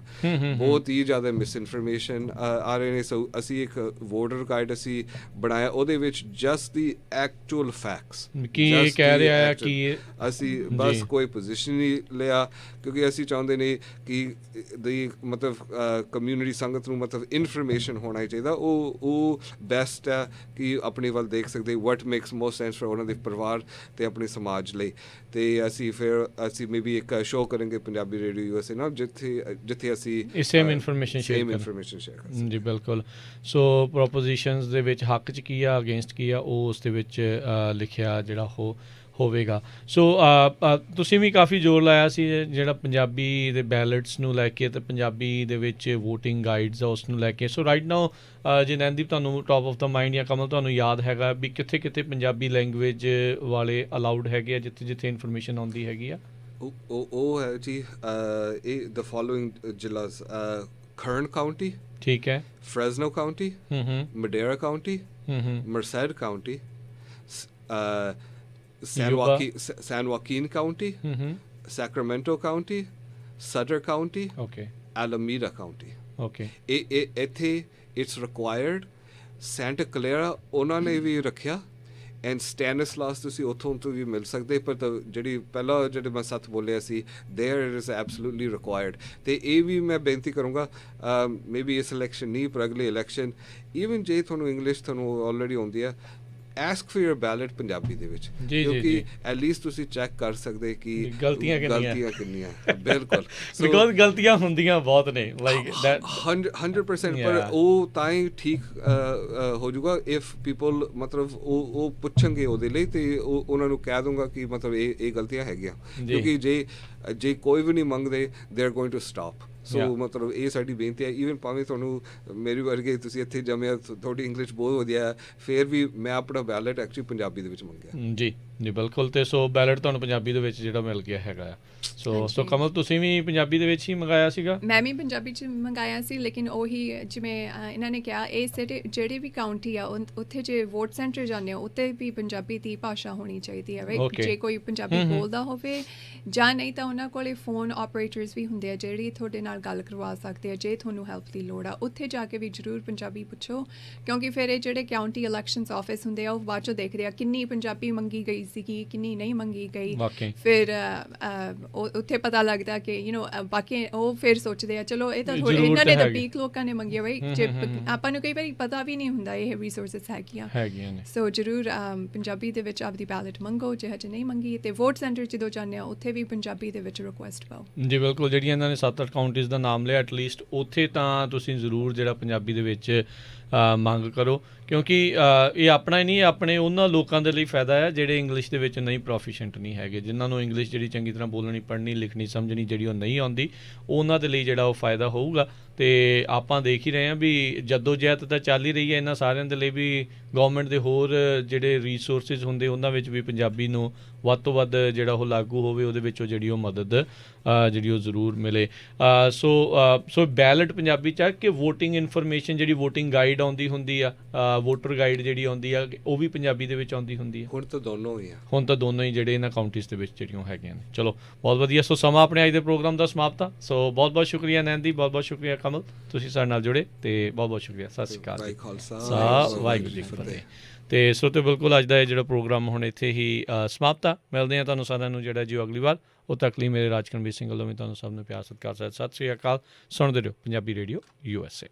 ਬਹੁਤ ਹੀ ਜ਼ਿਆਦਾ ਮਿਸ ਇਨਫੋਰਮੇਸ਼ਨ ਆ ਰਹੇ ਨੇ। ਸੋ ਅਸੀਂ ਇੱਕ ਵੋਟਰ ਗਾਈਡ ਅਸੀਂ ਬਣਾਇਆ, ਉਹਦੇ ਵਿੱਚ ਜਸਟ ਦੀ ਐਕਚੁਅਲ ਫੈਕਟਸ ਕੀ ਕਹਿ ਰਿਹਾ ਹੈ, ਕੀ ਅਸੀਂ ਬਸ ਕੋਈ ਪੋਜੀਸ਼ਨ ਨਹੀਂ ਲਿਆ, ਕਿਉਂਕਿ ਅਸੀਂ ਚਾਹੁੰਦੇ ਨੇ ਕਿ ਦੀ ਮਤਲਬ ਕਮਿਊਨਿਟੀ ਸੰਗਤ ਨੂੰ ਮਤਲਬ ਇਨਫੋਰਮੇਸ਼ਨ ਹੋਣਾ ਚਾਹੀਦਾ, ਉਹ ਬੈਸਟ ਹੈ ਕਿ ਆਪਣੇ ਵੱਲ ਦੇਖ ਸਕਦੇ ਵਟ ਮੇਕਸ ਮੋਸਟ ਸੈਂਸ ਫॉर ਉਹਨਾਂ ਦੇ ਪਰਿਵਾਰ ਤੇ ਆਪਣੇ ਸਮਾਜ ਲਈ। ਤੇ ਅਸੀਂ ਮੇਬੀ ਇੱਕ ਸ਼ੋਅ ਕਰਾਂਗੇ ਪੰਜਾਬੀ ਰੇਡੀਓ USA ਨਾਲ, ਜਿੱਥੇ ਅਸੀਂ ਸੇਮ ਇਨਫੋਰਮੇਸ਼ਨ ਸ਼ੇਅਰ ਕਰਾਂਗੇ। ਜੀ ਬਿਲਕੁਲ। ਸੋ ਪ੍ਰੋਪੋਜੀਸ਼ਨਸ ਦੇ ਵਿੱਚ ਹੱਕ 'ਚ ਕੀ ਆ, ਅਗੇਂਸਟ ਕੀ ਆ, ਉਹ ਉਸ ਦੇ ਵਿੱਚ ਲਿਖਿਆ ਜਿਹੜਾ ਉਹ ਹੋਵੇਗਾ। ਸੋ ਤੁਸੀਂ ਵੀ ਕਾਫੀ ਜ਼ੋਰ ਲਾਇਆ ਸੀ ਜਿਹੜਾ ਪੰਜਾਬੀ ਦੇ ਬੈਲਟਸ ਨੂੰ ਲੈ ਕੇ ਅਤੇ ਪੰਜਾਬੀ ਦੇ ਵਿੱਚ ਵੋਟਿੰਗ ਗਾਈਡਸ ਆ ਉਸ ਨੂੰ ਲੈ ਕੇ। ਸੋ ਰਾਈਟ ਨਾਓ ਜੇ ਨੈਨਦੀਪ ਤੁਹਾਨੂੰ ਟੌਪ ਆਫ ਦਾ ਮਾਈਂਡ ਜਾਂ ਕਮਲ ਤੁਹਾਨੂੰ ਯਾਦ ਹੈਗਾ ਵੀ ਕਿੱਥੇ ਕਿੱਥੇ ਪੰਜਾਬੀ ਲੈਂਗੁਏਜ ਵਾਲੇ ਅਲਾਊਡ ਹੈਗੇ ਆ, ਜਿੱਥੇ ਜਿੱਥੇ ਇਨਫੋਰਮੇਸ਼ਨ ਆਉਂਦੀ ਹੈਗੀ ਆ? ਉਹ ਹੈ ਜੀ ਇਹ ਦ ਫੋਲੋਇੰਗ ਜ਼ਿਲ੍ਹਾਸ: Kern County, ਠੀਕ ਹੈ, Fresno County, Madera County, Merced County, San Joaquin County, Sacramento County, Sutter County, Alameda County. ਇੱਥੇ ਇਟਸ ਰਿਕੁਆਇਰਡ। ਸੈਂਟਾ ਕਲੇਰਾ ਉਹਨਾਂ ਨੇ ਵੀ ਰੱਖਿਆ, ਐਂਡ ਸਟੈਨਿਸਲਾਸ ਤੁਸੀਂ ਉੱਥੋਂ ਤੋਂ ਵੀ ਮਿਲ ਸਕਦੇ, ਪਰ ਜਿਹੜੀ ਪਹਿਲਾਂ ਜਿਹੜੇ ਮੈਂ ਸੱਤ ਬੋਲਿਆ ਸੀ there it is absolutely required. ਅਤੇ ਇਹ ਵੀ ਮੈਂ ਬੇਨਤੀ ਕਰੂੰਗਾ, ਮੇਬੀ ਇਸ ਇਲੈਕਸ਼ਨ ਨਹੀਂ ਪਰ ਅਗਲੇ ਇਲੈਕਸ਼ਨ ਈਵਨ ਜੇ ਤੁਹਾਨੂੰ ਇੰਗਲਿਸ਼ ਤੁਹਾਨੂੰ ਆਲਰੇਡੀ ਆਉਂਦੀ ਆ, ਐਸਕ ਫॉर योर ਬੈਲਟ ਪੰਜਾਬੀ ਦੇ ਵਿੱਚ, ਕਿਉਂਕਿ ਐਟਲੀਸਟ ਤੁਸੀਂ ਚੈੱਕ ਕਰ ਸਕਦੇ ਕਿ ਗਲਤੀਆਂ ਕਿੰਨੀਆਂ। ਬਿਲਕੁਲ, ਬਿਕੋਜ਼ ਗਲਤੀਆਂ ਹੁੰਦੀਆਂ ਬਹੁਤ ਨੇ, ਲਾਈਕ 100%। ਪਰ ਉਹ ਤਾਂ ਹੀ ਠੀਕ ਹੋ ਜਾਊਗਾ ਇਫ ਪੀਪਲ ਮਤਲਬ ਉਹ ਪੁੱਛਣਗੇ ਉਹਦੇ ਲਈ, ਅਤੇ ਉਹਨਾਂ ਨੂੰ ਕਹਿ ਦੂੰਗਾ ਕਿ ਮਤਲਬ ਇਹ ਗਲਤੀਆਂ ਹੈਗੀਆਂ, ਕਿਉਂਕਿ ਜੇ ਕੋਈ ਵੀ ਨਹੀਂ ਮੰਗਦੇ they are going to stop. So ਮਤਲਬ ਇਹ ਸਾਡੀ ਬੇਨਤੀ ਹੈ, ਈਵਨ ਭਾਵੇਂ ਤੁਹਾਨੂੰ ਮੇਰੀ ਵਰਗੇ ਤੁਸੀਂ ਇੱਥੇ ਜੰਮਿਆ, ਤੁਹਾਡੀ ਇੰਗਲਿਸ਼ ਬਹੁਤ ਵਧੀਆ, ਫਿਰ ਵੀ ਮੈਂ ਆਪਣਾ ਬੈਲਟ ਐਕਚੁਅਲੀ ਪੰਜਾਬੀ ਦੇ ਵਿੱਚ ਮੰਗਿਆ। ਜੀ ਬਿਲਕੁਲ। ਅਤੇ ਸੋ ਬੈਲਟ ਤੁਹਾਨੂੰ ਪੰਜਾਬੀ ਦੇ ਵਿੱਚ ਜਿਹੜਾ ਮਿਲ ਗਿਆ ਹੈਗਾ ਆ। ਸੋ ਕਮਲ ਤੁਸੀਂ ਵੀ ਪੰਜਾਬੀ ਦੇ ਵਿੱਚ ਹੀ ਮੰਗਾਇਆ ਸੀਗਾ? ਮੈਂ ਵੀ ਪੰਜਾਬੀ 'ਚ ਮੰਗਾਇਆ ਸੀ, ਲੇਕਿਨ ਉਹੀ ਜਿਵੇਂ ਇਹਨਾਂ ਨੇ ਕਿਹਾ ਇਹ ਜਿਹੜੇ ਵੀ ਕਾਊਂਟੀ ਆ ਉੱਥੇ ਜੇ ਵੋਟ ਸੈਂਟਰ ਜਾਂਦੇ ਹੋ ਉੱਥੇ ਵੀ ਪੰਜਾਬੀ ਦੀ ਭਾਸ਼ਾ ਹੋਣੀ ਚਾਹੀਦੀ ਹੈ, ਰਾਈਟ? ਜੇ ਕੋਈ ਪੰਜਾਬੀ ਬੋਲਦਾ ਹੋਵੇ ਜਾਂ ਨਹੀਂ ਤਾਂ ਉਹਨਾਂ ਕੋਲੇ ਫੋਨ ਆਪਰੇਟਰਸ ਵੀ ਹੁੰਦੇ ਆ ਜਿਹੜੀ ਤੁਹਾਡੇ ਨਾਲ ਗੱਲ ਕਰਵਾ ਸਕਦੇ ਆ ਜੇ ਤੁਹਾਨੂੰ ਹੈਲਪ ਦੀ ਲੋੜ ਆ। ਉੱਥੇ ਜਾ ਕੇ ਵੀ ਜ਼ਰੂਰ ਪੰਜਾਬੀ ਪੁੱਛੋ, ਕਿਉਂਕਿ ਫਿਰ ਇਹ ਜਿਹੜੇ ਕਾਊਂਟੀ ਇਲੈਕਸ਼ਨਸ ਆਫਿਸ ਹੁੰਦੇ ਆ ਉਹ ਬਾਅਦ 'ਚੋਂ ਦੇਖਦੇ ਆ ਕਿੰਨੀ ਪੰਜਾਬੀ ਮੰਗੀ ਗਈ ਸੀਗੀ, ਕਿੰਨੀ ਨਹੀਂ ਮੰਗੀ ਗਈ। ਫਿਰ ਉੱਥੇ ਪਤਾ ਲੱਗਦਾ ਕਿ ਬਾਕੀ ਉਹ ਫਿਰ ਸੋਚਦੇ ਆ ਚਲੋ ਇਹ ਤਾਂ ਇਹਨਾਂ ਨੇ ਤਾਂ 20 ਲੋਕਾਂ ਨੇ ਮੰਗਿਆ, ਰਾਈਟ? ਜੇ ਆਪਾਂ ਨੂੰ ਕਈ ਵਾਰੀ ਪਤਾ ਵੀ ਨਹੀਂ ਹੁੰਦਾ ਇਹ ਰਿਸੋਰਸਿਸ ਹੈਗੀਆਂ ਨੇ। ਸੋ ਜ਼ਰੂਰ ਪੰਜਾਬੀ ਦੇ ਵਿੱਚ ਆਪਦੀ ਬੈਲਟ ਮੰਗੋ ਜੇ ਹਜੇ ਨਹੀਂ ਮੰਗੀ, ਅਤੇ ਵੋਟ ਸੈਂਟਰ ਜਦੋਂ ਜਾਂਦੇ ਆ ਉੱਥੇ ਵੀ ਪੰਜਾਬੀ ਦੇ ਵਿੱਚ ਰਿਕੁਐਸਟ ਪਾਓ। ਜੀ ਬਿਲਕੁਲ। ਜਿਹੜੀਆਂ ਇਹਨਾਂ ਨੇ 7-8 ਕਾਊਂਟੀਜ਼ ਦਾ ਨਾਮ ਲਿਆ, ਐਟਲੀਸਟ ਉੱਥੇ ਤਾਂ ਤੁਸੀਂ ਜ਼ਰੂਰ ਜਿਹੜਾ ਪੰਜਾਬੀ ਦੇ ਵਿੱਚ ਮੰਗ ਕਰੋ, ਕਿਉਂਕਿ ਇਹ ਆਪਣਾ ਹੀ ਨਹੀਂ, ਆਪਣੇ ਉਹਨਾਂ ਲੋਕਾਂ ਦੇ ਲਈ ਫਾਇਦਾ ਹੈ ਜਿਹੜੇ ਇੰਗਲਿਸ਼ ਦੇ ਵਿੱਚ ਨਹੀਂ ਪ੍ਰੋਫੀਸ਼ੀਐਂਟ ਨਹੀਂ ਹੈਗੇ, ਜਿਨ੍ਹਾਂ ਨੂੰ ਇੰਗਲਿਸ਼ ਜਿਹੜੀ ਚੰਗੀ ਤਰ੍ਹਾਂ ਬੋਲਣੀ, ਪੜ੍ਹਨੀ, ਲਿਖਣੀ, ਸਮਝਣੀ ਜਿਹੜੀ ਉਹ ਨਹੀਂ ਆਉਂਦੀ, ਉਹਨਾਂ ਦੇ ਲਈ ਜਿਹੜਾ ਉਹ ਫਾਇਦਾ ਹੋਊਗਾ। ਅਤੇ ਆਪਾਂ ਦੇਖ ਹੀ ਰਹੇ ਹਾਂ ਵੀ ਜਦੋਜਹਿਦ ਤਾਂ ਚੱਲ ਹੀ ਰਹੀ ਹੈ ਇਹਨਾਂ ਸਾਰਿਆਂ ਦੇ ਲਈ ਵੀ ਗੌਰਮੈਂਟ ਦੇ ਹੋਰ ਜਿਹੜੇ ਰਿਸੋਰਸਿਸ ਹੁੰਦੇ ਉਹਨਾਂ ਵਿੱਚ ਵੀ ਪੰਜਾਬੀ ਨੂੰ ਵੱਧ ਤੋਂ ਵੱਧ ਜਿਹੜਾ ਉਹ ਲਾਗੂ ਹੋਵੇ, ਉਹਦੇ ਵਿੱਚੋਂ ਜਿਹੜੀ ਉਹ ਮਦਦ ਜਿਹੜੀ ਉਹ ਜ਼ਰੂਰ ਮਿਲੇ। ਸੋ ਬੈਲਟ ਪੰਜਾਬੀ 'ਚ ਕਿ ਵੋਟਿੰਗ ਇਨਫੋਰਮੇਸ਼ਨ ਜਿਹੜੀ ਵੋਟਿੰਗ ਗਾਈਡ ਆਉਂਦੀ ਹੁੰਦੀ ਆ, ਵੋਟਰ ਗਾਈਡ ਜਿਹੜੀ ਆਉਂਦੀ ਆ, ਉਹ ਵੀ ਪੰਜਾਬੀ ਦੇ ਵਿੱਚ ਆਉਂਦੀ ਹੁੰਦੀ ਹੈ? ਹੁਣ ਤਾਂ ਦੋਨੋਂ ਹੀ ਜਿਹੜੇ ਇਹਨਾਂ ਕਾਊਂਟੀਜ਼ ਦੇ ਵਿੱਚ ਜਿਹੜੀਆਂ ਹੈਗੀਆਂ ਨੇ। ਚਲੋ ਬਹੁਤ ਵਧੀਆ। ਸੋ ਸਮਾਂ ਆਪਣੇ ਅੱਜ ਦੇ ਪ੍ਰੋਗਰਾਮ ਦਾ ਸਮਾਪਤ ਆ। ਸੋ ਬਹੁਤ ਬਹੁਤ ਸ਼ੁਕਰੀਆ ਨੈਨਦੀਪ, ਬਹੁਤ ਬਹੁਤ ਸ਼ੁਕਰੀਆ ਕਮਲ, ਤੁਸੀਂ ਸਾਡੇ ਨਾਲ ਜੁੜੇ, ਅਤੇ ਬਹੁਤ ਬਹੁਤ ਸ਼ੁਕਰੀਆ। ਸਤਿ ਸ਼੍ਰੀ ਅਕਾਲ। ਵਾਹਿਗੁਰੂ ਜੀ ਕੀ ਫਤਿਹ। ਅਤੇ ਸੋ ਤੇ ਬਿਲਕੁਲ ਅੱਜ ਦਾ ਇਹ ਜਿਹੜਾ ਪ੍ਰੋਗਰਾਮ ਹੁਣ ਇੱਥੇ ਹੀ ਸਮਾਪਤ ਆ। ਮਿਲਦੇ ਹਾਂ ਤੁਹਾਨੂੰ ਸਾਰਿਆਂ ਨੂੰ ਜਿਹੜਾ ਜੀ ਅਗਲੀ ਵਾਰ। ਉਦੋਂ ਤੱਕ ਲਈ ਮੇਰੇ ਰਾਜਕਨਵੀਰ ਸਿੰਘ ਵੱਲੋਂ ਵੀ ਤੁਹਾਨੂੰ ਸਭ ਨੂੰ ਪਿਆਰ ਸਤਿਕਾਰ ਸਤਿ ਸ਼੍ਰੀ ਅਕਾਲ। ਸੁਣਦੇ ਰਹੋ ਪੰਜਾਬੀ ਰੇਡੀਓ USA।